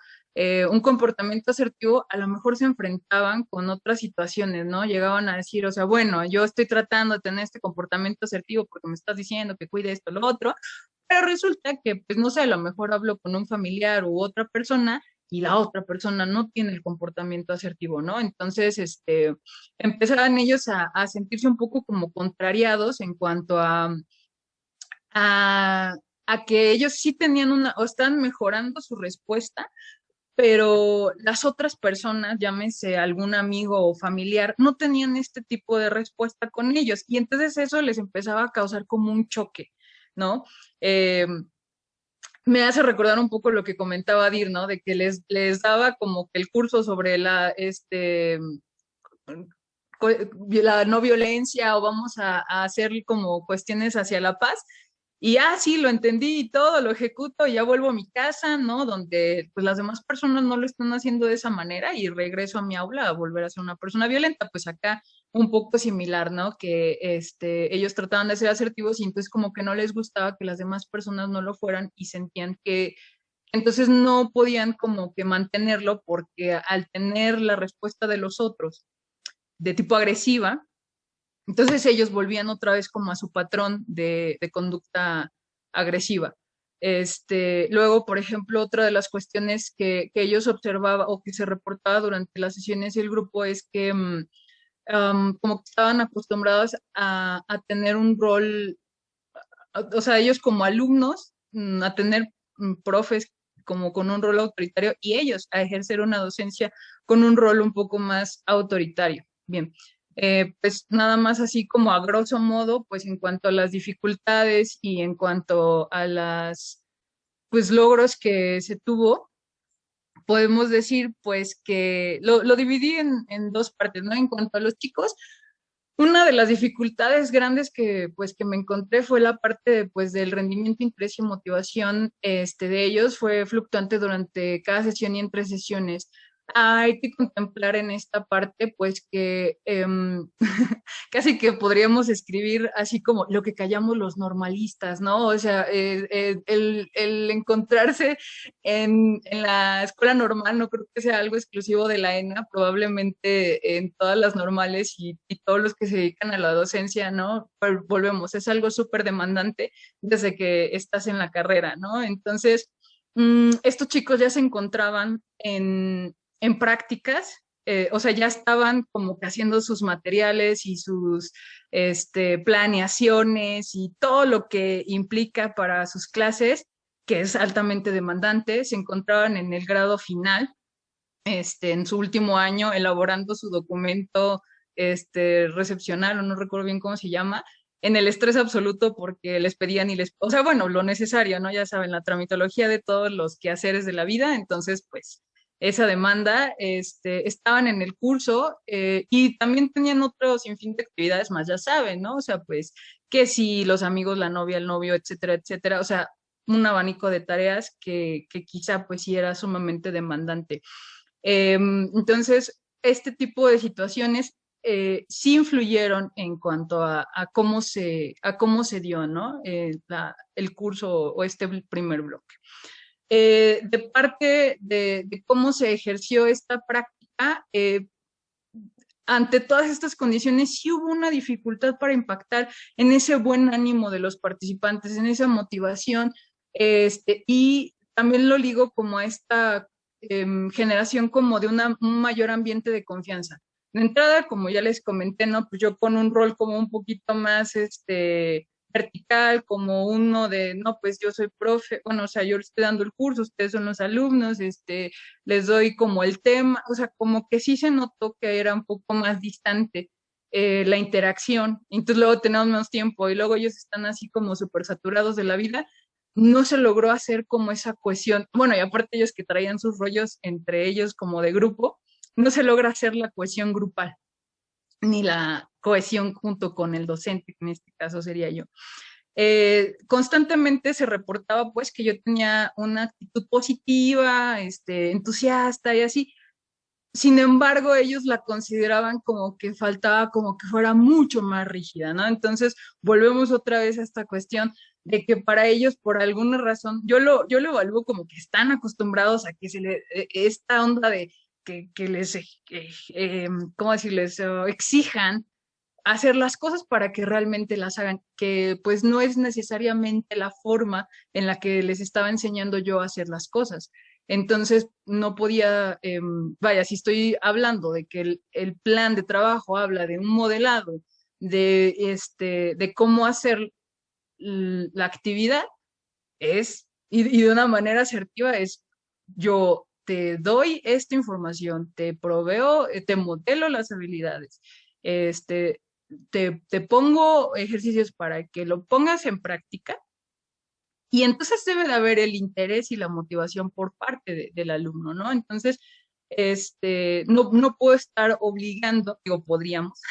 un comportamiento asertivo, a lo mejor se enfrentaban con otras situaciones, ¿no? Llegaban a decir, o sea, bueno, yo estoy tratando de tener este comportamiento asertivo porque me estás diciendo que cuide esto, lo otro, pero resulta que, pues, no sé, a lo mejor hablo con un familiar u otra persona y la otra persona no tiene el comportamiento asertivo, ¿no? Entonces, empezaban ellos a sentirse un poco como contrariados en cuanto a que ellos sí tenían o están mejorando su respuesta, pero las otras personas, llámese algún amigo o familiar, no tenían este tipo de respuesta con ellos y entonces eso les empezaba a causar como un choque, ¿no? Me hace recordar un poco lo que comentaba Dir, ¿no? De que les daba como que el curso sobre la no violencia o vamos a hacer como cuestiones hacia la paz. Y sí, lo entendí y todo, lo ejecuto y ya vuelvo a mi casa, ¿no? Donde pues las demás personas no lo están haciendo de esa manera y regreso a mi aula a volver a ser una persona violenta. Pues acá un poco similar, ¿no? Que ellos trataban de ser asertivos y entonces como que no les gustaba que las demás personas no lo fueran y sentían que entonces no podían como que mantenerlo porque al tener la respuesta de los otros de tipo agresiva, entonces ellos volvían otra vez como a su patrón de conducta agresiva. Luego, por ejemplo, otra de las cuestiones que ellos observaban o que se reportaba durante las sesiones del grupo es que como que estaban acostumbrados a tener un rol, o sea, ellos como alumnos, a tener profes como con un rol autoritario y ellos a ejercer una docencia con un rol un poco más autoritario. Bien, pues nada más así como a grosso modo, pues en cuanto a las dificultades y en cuanto a las pues logros que se tuvo, podemos decir pues que lo dividí en dos partes, ¿no? En cuanto a los chicos, una de las dificultades grandes que pues que me encontré fue la parte pues del rendimiento, interés y motivación de ellos fue fluctuante durante cada sesión y entre sesiones. Hay que contemplar en esta parte pues que casi que podríamos escribir así como lo que callamos los normalistas, ¿no? O sea, el encontrarse en la escuela normal no creo que sea algo exclusivo de la ENA, probablemente en todas las normales y todos los que se dedican a la docencia, ¿no? Pero volvemos, es algo súper demandante desde que estás en la carrera, ¿no? Entonces, estos chicos ya se encontraban en prácticas, o sea, ya estaban como que haciendo sus materiales y sus planeaciones y todo lo que implica para sus clases, que es altamente demandante, se encontraban en el grado final, en su último año, elaborando su documento recepcional, o no recuerdo bien cómo se llama, en el estrés absoluto porque les pedían o sea, bueno, lo necesario, ¿no? Ya saben, la tramitología de todos los quehaceres de la vida, entonces, pues, esa demanda, estaban en el curso y también tenían otro sinfín de actividades más, ya saben, ¿no? O sea, pues, que si los amigos, la novia, el novio, etcétera, etcétera, o sea, un abanico de tareas que quizá pues sí era sumamente demandante. Entonces, este tipo de situaciones sí influyeron en cuanto a cómo se dio, ¿no? El curso o este primer bloque. De parte de cómo se ejerció esta práctica, ante todas estas condiciones sí hubo una dificultad para impactar en ese buen ánimo de los participantes, en esa motivación, y también lo ligo como a esta generación como de un mayor ambiente de confianza. De entrada, como ya les comenté, ¿no? Pues yo con un rol como un poquito más, vertical, como uno de, no, pues yo soy profe, bueno, o sea, yo les estoy dando el curso, ustedes son los alumnos, les doy como el tema, o sea, como que sí se notó que era un poco más distante la interacción, entonces luego tenemos menos tiempo y luego ellos están así como súper saturados de la vida, no se logró hacer como esa cohesión, bueno, y aparte ellos que traían sus rollos entre ellos como de grupo, no se logra hacer la cohesión grupal, ni la cohesión junto con el docente, que en este caso sería yo. Constantemente se reportaba pues que yo tenía una actitud positiva, entusiasta y así. Sin embargo, ellos la consideraban como que faltaba, como que fuera mucho más rígida, ¿no? Entonces, volvemos otra vez a esta cuestión de que para ellos, por alguna razón, yo lo evalúo como que están acostumbrados a que esta onda de que les, ¿cómo decirles? Exijan hacer las cosas para que realmente las hagan, que pues no es necesariamente la forma en la que les estaba enseñando yo a hacer las cosas. Entonces, no podía, vaya, si estoy hablando de que el plan de trabajo habla de un modelado, de cómo hacer la actividad, y de una manera asertiva, es yo te doy esta información, te proveo, te modelo las habilidades, te pongo ejercicios para que lo pongas en práctica, y entonces debe de haber el interés y la motivación por parte del alumno, ¿no? Entonces, no puedo estar obligando, digo, podríamos,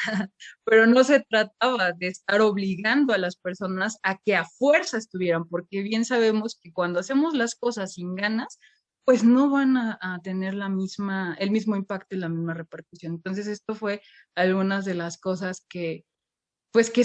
pero no se trataba de estar obligando a las personas a que a fuerza estuvieran, porque bien sabemos que cuando hacemos las cosas sin ganas, pues no van a tener el mismo impacto y la misma repercusión. Entonces, esto fue algunas de las cosas que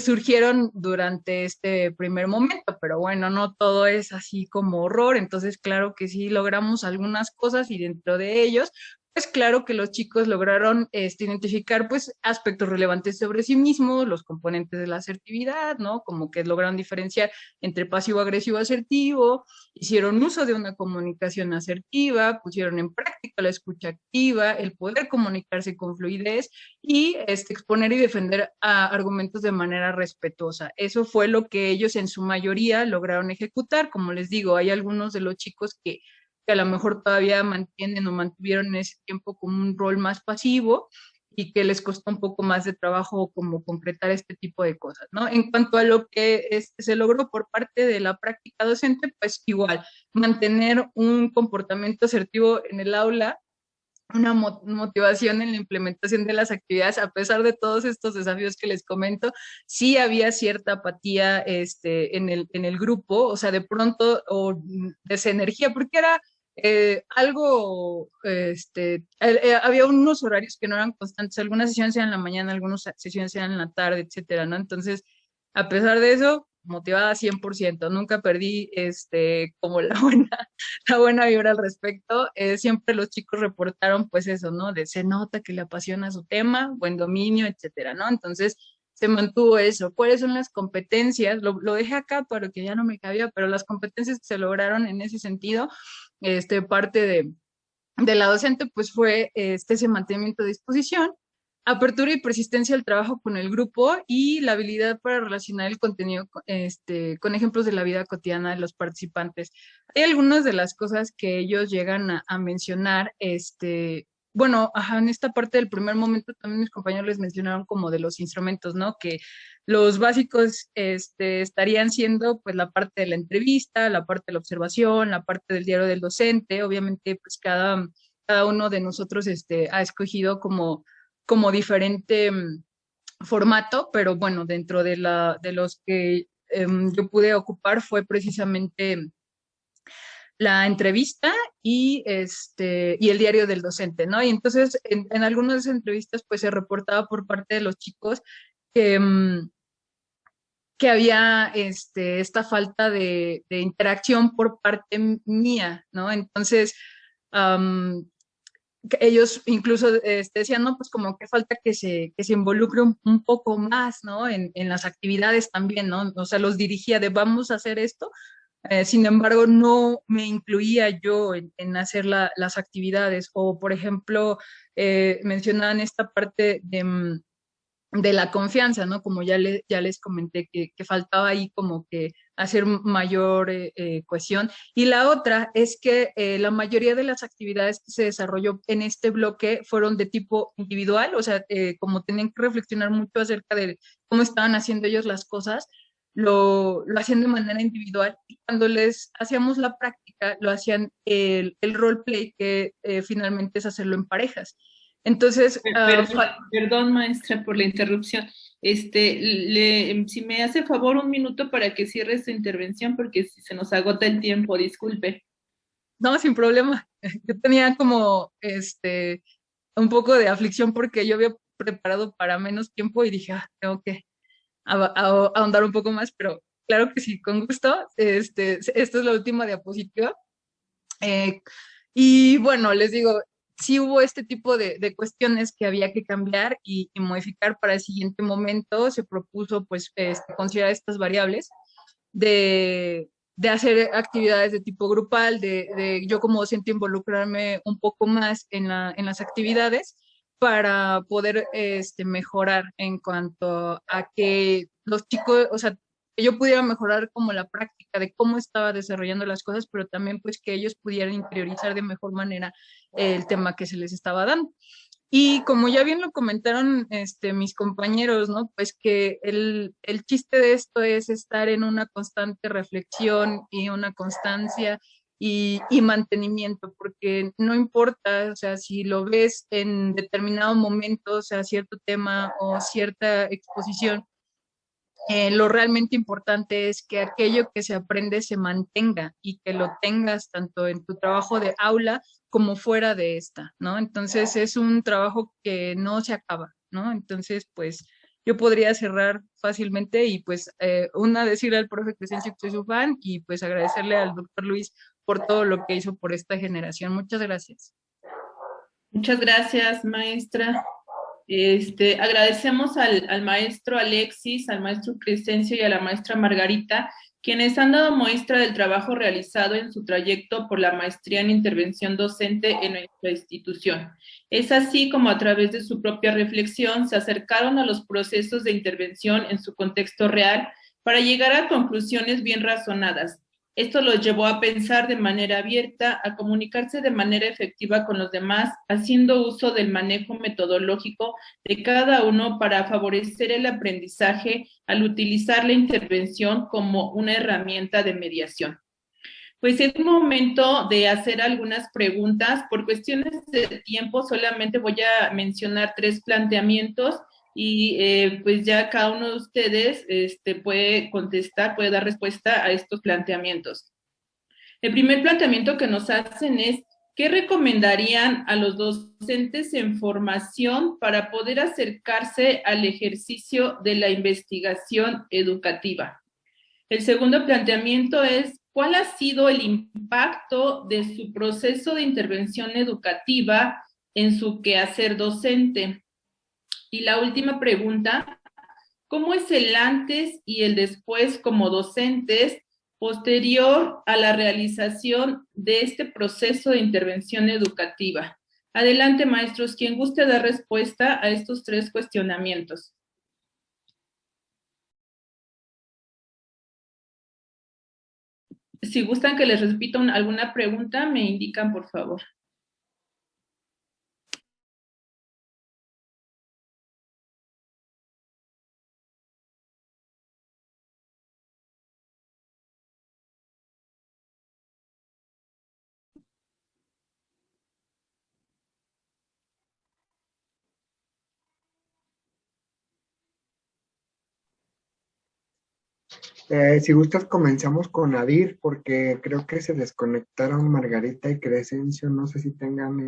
surgieron durante este primer momento, pero bueno, no todo es así como horror, entonces claro que sí logramos algunas cosas y dentro de ellos, pues claro que los chicos lograron identificar pues aspectos relevantes sobre sí mismos, los componentes de la asertividad, ¿no? Como que lograron diferenciar entre pasivo, agresivo, asertivo, hicieron uso de una comunicación asertiva, pusieron en práctica la escucha activa, el poder comunicarse con fluidez y exponer y defender argumentos de manera respetuosa. Eso fue lo que ellos en su mayoría lograron ejecutar. Como les digo, hay algunos de los chicos que a lo mejor todavía mantienen o mantuvieron en ese tiempo como un rol más pasivo y que les costó un poco más de trabajo como concretar este tipo de cosas, ¿no? En cuanto a lo que se logró por parte de la práctica docente, pues igual, mantener un comportamiento asertivo en el aula, una motivación en la implementación de las actividades, a pesar de todos estos desafíos que les comento, sí había cierta apatía en el grupo, o sea, de pronto, o desenergía, porque era algo, había unos horarios que no eran constantes, algunas sesiones eran en la mañana, algunas sesiones eran en la tarde, etcétera, ¿no? Entonces, a pesar de eso, motivada 100%, nunca perdí como la buena vibra al respecto. Siempre los chicos reportaron pues eso, ¿no? Se nota que le apasiona su tema, buen dominio, etcétera, ¿no? Entonces se mantuvo eso. ¿Cuáles son las competencias? Lo dejé acá para que ya no me cabía, pero las competencias que se lograron en ese sentido, parte de la docente pues fue ese mantenimiento de disposición, apertura y persistencia al trabajo con el grupo y la habilidad para relacionar el contenido con ejemplos de la vida cotidiana de los participantes. Hay algunas de las cosas que ellos llegan a mencionar, bueno, en esta parte del primer momento también mis compañeros les mencionaron como de los instrumentos, ¿no? Que los básicos estarían siendo pues la parte de la entrevista, la parte de la observación, la parte del diario del docente. Obviamente pues cada uno de nosotros ha escogido como diferente formato, pero bueno, dentro de los que yo pude ocupar fue precisamente la entrevista y el diario del docente, ¿no? Y entonces en algunas de esas entrevistas pues se reportaba por parte de los chicos que había esta falta de interacción por parte mía, ¿no? Entonces ellos incluso decían, no, pues como que falta que se involucre un poco más, ¿no? En las actividades también, ¿no? O sea, los dirigía de vamos a hacer esto, sin embargo, no me incluía yo en hacer las actividades. O, por ejemplo, mencionaban esta parte de la confianza, ¿no? Como ya les comenté que faltaba ahí como que hacer mayor cohesión. Y la otra es que la mayoría de las actividades que se desarrolló en este bloque fueron de tipo individual, o sea, como tenían que reflexionar mucho acerca de cómo estaban haciendo ellos las cosas, lo hacían de manera individual, y cuando les hacíamos la práctica, lo hacían el roleplay, que finalmente es hacerlo en parejas. Entonces, perdón, maestra, por la interrupción. Si me hace favor un minuto para que cierre esta intervención, porque si se nos agota el tiempo, disculpe. No, sin problema. Yo tenía como un poco de aflicción porque yo había preparado para menos tiempo y dije, tengo que ahondar un poco más, pero claro que sí, con gusto. Esta es la última diapositiva. Y bueno, les digo, sí hubo este tipo de cuestiones que había que cambiar y modificar para el siguiente momento. Se propuso pues considerar estas variables de hacer actividades de tipo grupal, de yo como docente involucrarme un poco más en las actividades para poder mejorar en cuanto a que los chicos, o sea, que yo pudiera mejorar como la práctica de cómo estaba desarrollando las cosas, pero también pues que ellos pudieran interiorizar de mejor manera el tema que se les estaba dando. Y como ya bien lo comentaron mis compañeros, ¿no? Pues que el chiste de esto es estar en una constante reflexión y una constancia y mantenimiento, porque no importa, o sea, si lo ves en determinado momento, o sea, cierto tema o cierta exposición, lo realmente importante es que aquello que se aprende se mantenga y que lo tengas tanto en tu trabajo de aula como fuera de esta, ¿no? Entonces es un trabajo que no se acaba, ¿no? Entonces, pues yo podría cerrar fácilmente y pues decirle al profe Crescencio que soy su fan y pues agradecerle al doctor Luis por todo lo que hizo por esta generación. Muchas gracias. Muchas gracias, maestra. Agradecemos al maestro Alexis, al maestro Crescencio y a la maestra Margarita, quienes han dado muestra del trabajo realizado en su trayecto por la maestría en intervención docente en nuestra institución. Es así como a través de su propia reflexión se acercaron a los procesos de intervención en su contexto real para llegar a conclusiones bien razonadas. Esto los llevó a pensar de manera abierta, a comunicarse de manera efectiva con los demás, haciendo uso del manejo metodológico de cada uno para favorecer el aprendizaje al utilizar la intervención como una herramienta de mediación. Pues es momento de hacer algunas preguntas. Por cuestiones de tiempo solamente voy a mencionar 3 planteamientos y pues ya cada uno de ustedes puede contestar, puede dar respuesta a estos planteamientos. El primer planteamiento que nos hacen es, ¿qué recomendarían a los docentes en formación para poder acercarse al ejercicio de la investigación educativa? El segundo planteamiento es, ¿cuál ha sido el impacto de su proceso de intervención educativa en su quehacer docente? Y la última pregunta, ¿cómo es el antes y el después como docentes posterior a la realización de este proceso de intervención educativa? Adelante, maestros, quien guste dar respuesta a estos 3 cuestionamientos. Si gustan que les repita alguna pregunta, me indican, por favor. Si gustas, comenzamos con Nadir, porque creo que se desconectaron Margarita y Crescencio. No sé si tengan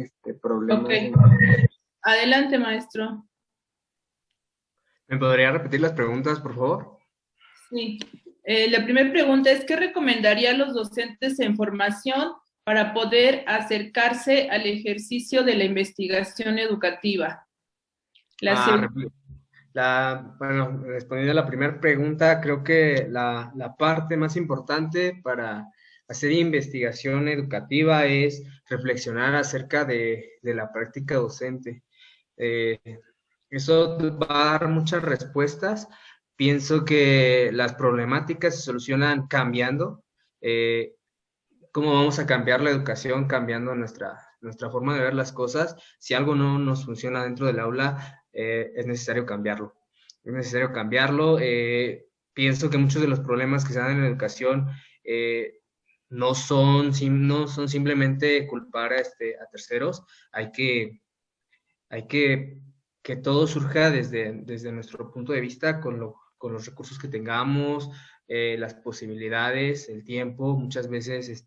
problemas. Okay. Adelante, maestro. ¿Me podría repetir las preguntas, por favor? Sí. La primera pregunta es, ¿qué recomendaría a los docentes en formación para poder acercarse al ejercicio de la investigación educativa? Bueno, respondiendo a la primera pregunta, creo que la parte más importante para hacer investigación educativa es reflexionar acerca de la práctica docente. Eso va a dar muchas respuestas. Pienso que las problemáticas se solucionan cambiando. ¿Cómo vamos a cambiar la educación cambiando nuestra forma de ver las cosas? Si algo no nos funciona dentro del aula, es necesario cambiarlo. Es necesario cambiarlo. Pienso que muchos de los problemas que se dan en la educación no son simplemente culpar a terceros. Hay que todo surja desde nuestro punto de vista con los recursos que tengamos, las posibilidades, el tiempo. Muchas veces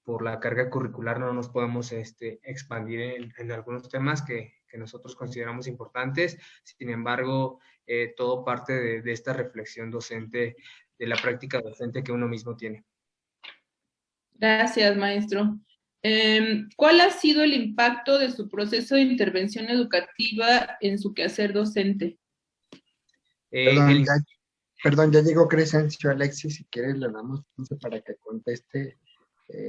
por la carga curricular no nos podemos expandir en algunos temas que nosotros consideramos importantes. Sin embargo, todo parte de esta reflexión docente, de la práctica docente que uno mismo tiene. Gracias, maestro. ¿Cuál ha sido el impacto de su proceso de intervención educativa en su quehacer docente? Perdón, ya llegó Crescencio. Alexis, si quieres le damos chance para que conteste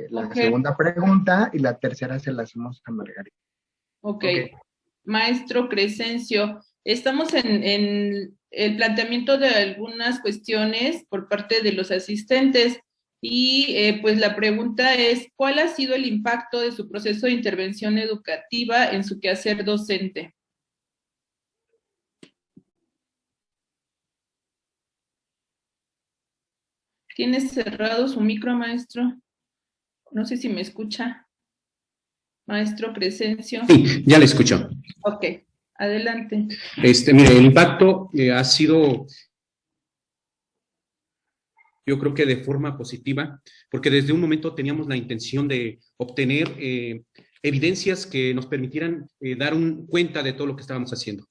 la segunda pregunta y la tercera se la hacemos a Margarita. Ok. Maestro Crescencio, estamos en el planteamiento de algunas cuestiones por parte de los asistentes. Y pues la pregunta es, ¿cuál ha sido el impacto de su proceso de intervención educativa en su quehacer docente? ¿Tiene cerrado su micro, maestro? No sé si me escucha. Maestro Crescencio. Sí, ya le escucho. Ok, adelante. Mire, el impacto ha sido, yo creo que de forma positiva, porque desde un momento teníamos la intención de obtener evidencias que nos permitieran dar cuenta de todo lo que estábamos haciendo.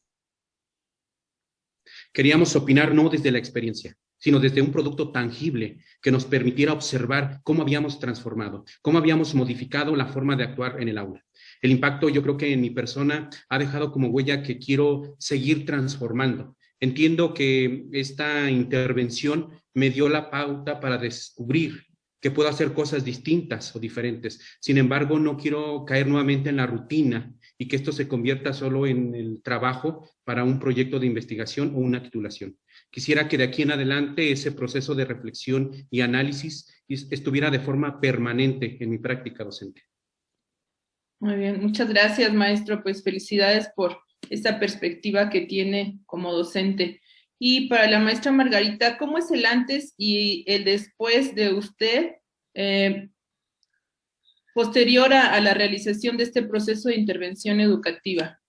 Queríamos opinar no desde la experiencia, sino desde un producto tangible que nos permitiera observar cómo habíamos transformado, cómo habíamos modificado la forma de actuar en el aula. El impacto, yo creo que en mi persona ha dejado como huella que quiero seguir transformando. Entiendo que esta intervención me dio la pauta para descubrir que puedo hacer cosas distintas o diferentes. Sin embargo, no quiero caer nuevamente en la rutina y que esto se convierta solo en el trabajo para un proyecto de investigación o una titulación. Quisiera que de aquí en adelante ese proceso de reflexión y análisis estuviera de forma permanente en mi práctica docente. Muy bien, muchas gracias, maestro. Pues felicidades por esta perspectiva que tiene como docente. Y para la maestra Margarita, ¿cómo es el antes y el después de usted, posterior a la realización de este proceso de intervención educativa?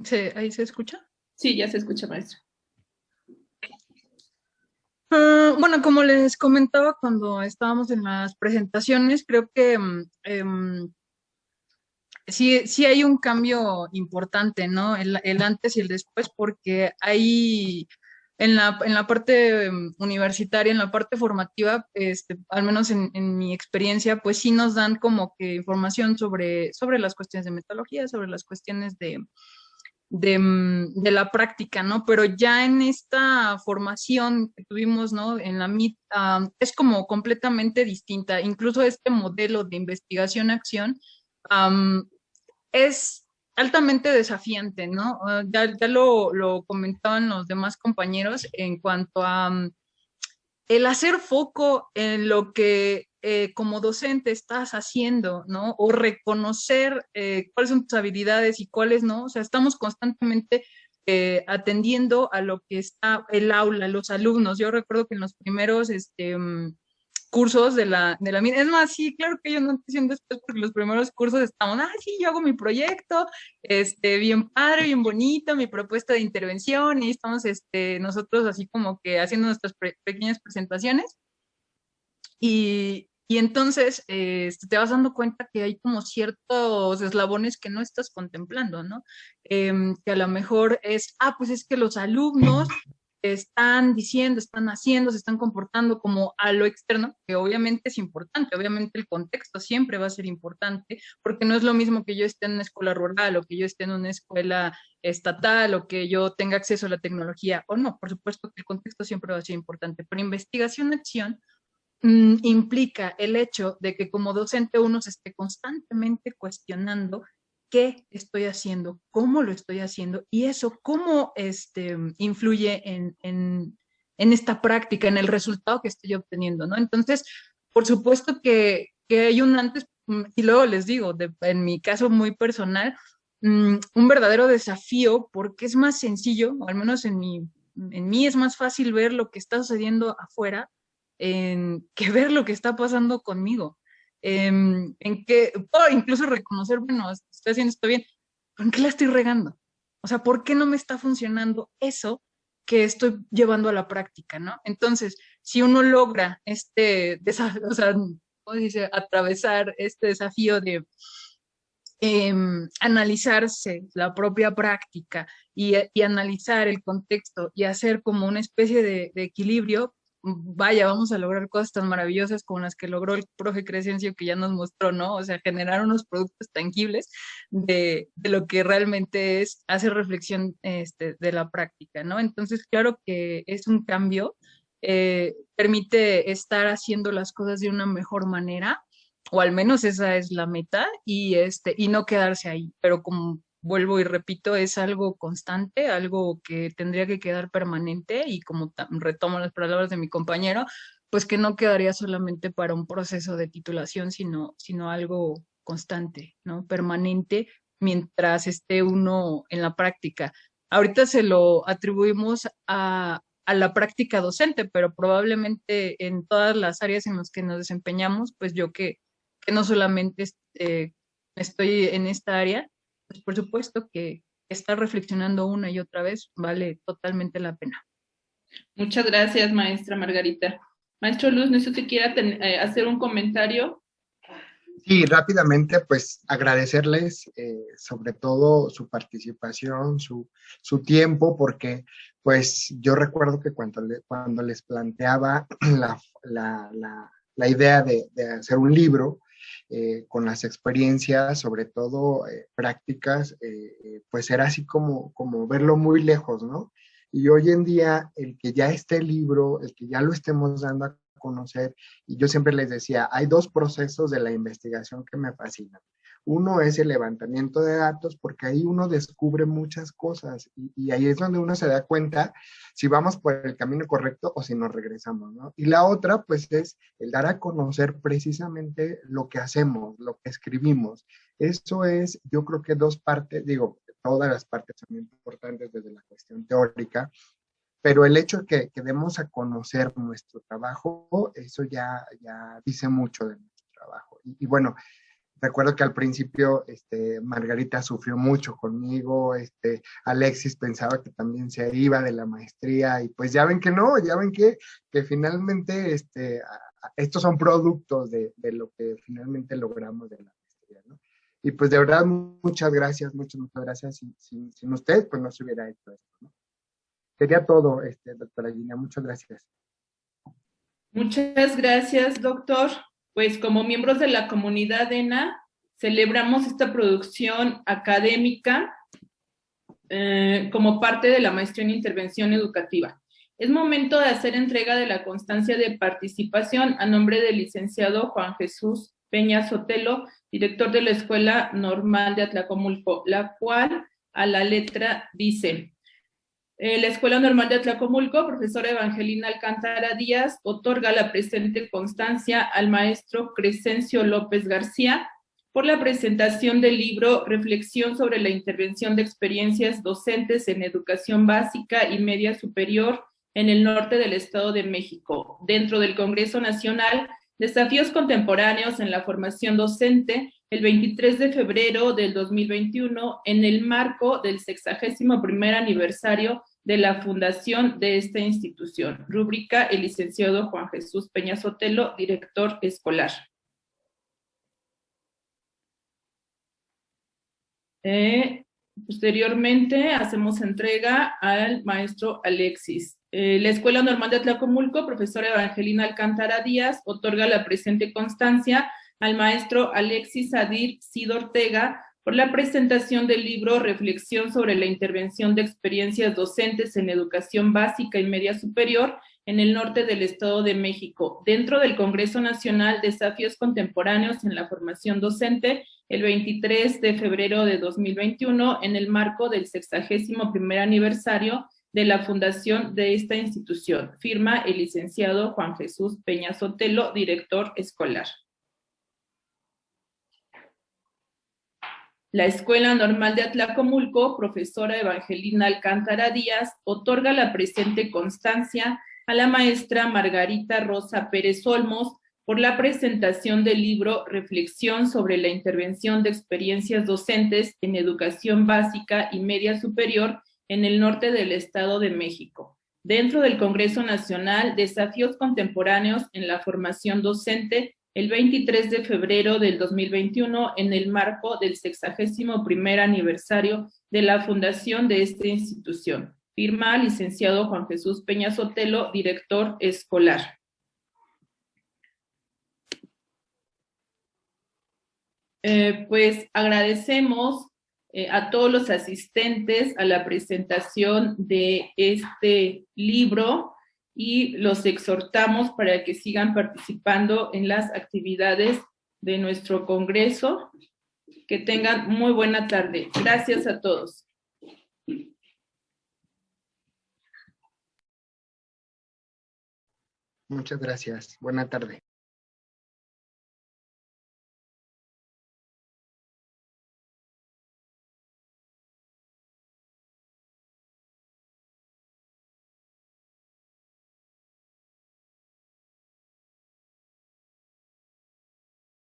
Sí, ¿ahí se escucha? Sí, ya se escucha, maestra. Bueno, como les comentaba cuando estábamos en las presentaciones, creo que sí hay un cambio importante, ¿no? El antes y el después, porque hay en la parte universitaria, en la parte formativa, al menos en mi experiencia, pues sí nos dan como que información sobre las cuestiones de metodología, sobre las cuestiones de la práctica, ¿no? Pero ya en esta formación que tuvimos, ¿no? En la MIT, es como completamente distinta. Incluso este modelo de investigación-acción es altamente desafiante, ¿no? Ya lo comentaban los demás compañeros en cuanto a el hacer foco en lo que como docente estás haciendo, ¿no? O reconocer cuáles son tus habilidades y cuáles no. O sea, estamos constantemente atendiendo a lo que está el aula, los alumnos. Yo recuerdo que en los primeros cursos de la MIT, es más, sí, claro que yo no estoy haciendo después porque los primeros cursos estaban, sí, yo hago mi proyecto, bien padre, bien bonito, mi propuesta de intervención, y estamos nosotros así como que haciendo nuestras pequeñas presentaciones, y entonces te vas dando cuenta que hay como ciertos eslabones que no estás contemplando, ¿no? Que a lo mejor es, pues es que los alumnos están diciendo, están haciendo, se están comportando como a lo externo, que obviamente es importante, obviamente el contexto siempre va a ser importante, porque no es lo mismo que yo esté en una escuela rural o que yo esté en una escuela estatal o que yo tenga acceso a la tecnología o no, por supuesto que el contexto siempre va a ser importante, pero investigación-acción implica el hecho de que como docente uno se esté constantemente cuestionando qué estoy haciendo, cómo lo estoy haciendo y eso cómo influye en esta práctica, en el resultado que estoy obteniendo, ¿no? Entonces, por supuesto que hay un antes, y luego les digo, en mi caso muy personal, un verdadero desafío porque es más sencillo, o al menos en mí es más fácil ver lo que está sucediendo afuera que ver lo que está pasando conmigo. En que puedo incluso reconocer, bueno, estoy haciendo esto bien, ¿pero en qué la estoy regando? O sea, ¿por qué no me está funcionando eso que estoy llevando a la práctica, ¿no? Entonces, si uno logra ¿cómo dice? Atravesar este desafío de analizarse la propia práctica y analizar el contexto y hacer como una especie de equilibrio, vaya, vamos a lograr cosas tan maravillosas como las que logró el profe Crescencio que ya nos mostró, ¿no? O sea, generar unos productos tangibles de lo que realmente es hacer reflexión de la práctica, ¿no? Entonces, claro que es un cambio, permite estar haciendo las cosas de una mejor manera, o al menos esa es la meta, y no quedarse ahí, pero como vuelvo y repito, es algo constante, algo que tendría que quedar permanente y como retomo las palabras de mi compañero, pues que no quedaría solamente para un proceso de titulación, sino algo constante, ¿no? Permanente mientras esté uno en la práctica. Ahorita se lo atribuimos a la práctica docente, pero probablemente en todas las áreas en las que nos desempeñamos, pues yo que no solamente estoy en esta área, pues por supuesto que estar reflexionando una y otra vez vale totalmente la pena. Muchas gracias, maestra Margarita. Maestro Luz, no sé si quiera hacer un comentario. Sí, rápidamente, pues agradecerles sobre todo su participación, su tiempo, porque pues yo recuerdo que cuando les planteaba la idea de hacer un libro con las experiencias, sobre todo prácticas, pues era así como verlo muy lejos, ¿no? Y hoy en día, el que ya esté el libro, el que ya lo estemos dando a conocer, y yo siempre les decía, hay dos procesos de la investigación que me fascinan. Uno es el levantamiento de datos, porque ahí uno descubre muchas cosas y ahí es donde uno se da cuenta si vamos por el camino correcto o si nos regresamos, ¿no? Y la otra, pues, es el dar a conocer precisamente lo que hacemos, lo que escribimos. Eso es, yo creo que dos partes, digo, todas las partes son importantes desde la cuestión teórica, pero el hecho de que demos a conocer nuestro trabajo, eso ya dice mucho de nuestro trabajo. Y bueno, recuerdo que al principio Margarita sufrió mucho conmigo, Alexis pensaba que también se iba de la maestría, y pues ya ven que no, ya ven que finalmente estos son productos de lo que finalmente logramos de la maestría, ¿no? Y pues de verdad, muchas gracias. Sin usted, pues no se hubiera hecho esto, ¿no? Sería todo, doctora Gina. Muchas gracias. Muchas gracias, doctor. Pues como miembros de la comunidad ENA, celebramos esta producción académica como parte de la maestría en intervención educativa. Es momento de hacer entrega de la constancia de participación a nombre del licenciado Juan Jesús Peña Sotelo, director de la Escuela Normal de Atlacomulco, la cual a la letra dice: la Escuela Normal de Atlacomulco, profesora Evangelina Alcántara Díaz, otorga la presente constancia al maestro Crescencio López García por la presentación del libro Reflexión sobre la intervención de experiencias docentes en educación básica y media superior en el norte del Estado de México, dentro del Congreso Nacional, Desafíos Contemporáneos en la Formación Docente, el 23 de febrero del 2021, en el marco del 61º aniversario de la fundación de esta institución. Rúbrica el licenciado Juan Jesús Peña Sotelo, director escolar. Posteriormente hacemos entrega al maestro Alexis. La Escuela Normal de Atlacomulco, profesora Evangelina Alcántara Díaz, otorga la presente constancia al maestro Alexis Adir Cid Ortega por la presentación del libro Reflexión sobre la intervención de experiencias docentes en educación básica y media superior en el norte del Estado de México, dentro del Congreso Nacional Desafíos Contemporáneos en la Formación Docente, el 23 de febrero de 2021, en el marco del 61º aniversario de la fundación de esta institución. Firma el licenciado Juan Jesús Peña Sotelo, director escolar. La Escuela Normal de Atlacomulco, profesora Evangelina Alcántara Díaz, otorga la presente constancia a la maestra Margarita Rosa Pérez Olmos por la presentación del libro Reflexión sobre la intervención de experiencias docentes en educación básica y media superior en el norte del Estado de México, dentro del Congreso Nacional Desafíos Contemporáneos en la Formación Docente, el 23 de febrero del 2021, en el marco del 61º aniversario de la fundación de esta institución. Firma licenciado Juan Jesús Peña Sotelo, director escolar. Pues agradecemos a todos los asistentes a la presentación de este libro y los exhortamos para que sigan participando en las actividades de nuestro congreso. Que tengan muy buena tarde. Gracias a todos. Muchas gracias. Buena tarde.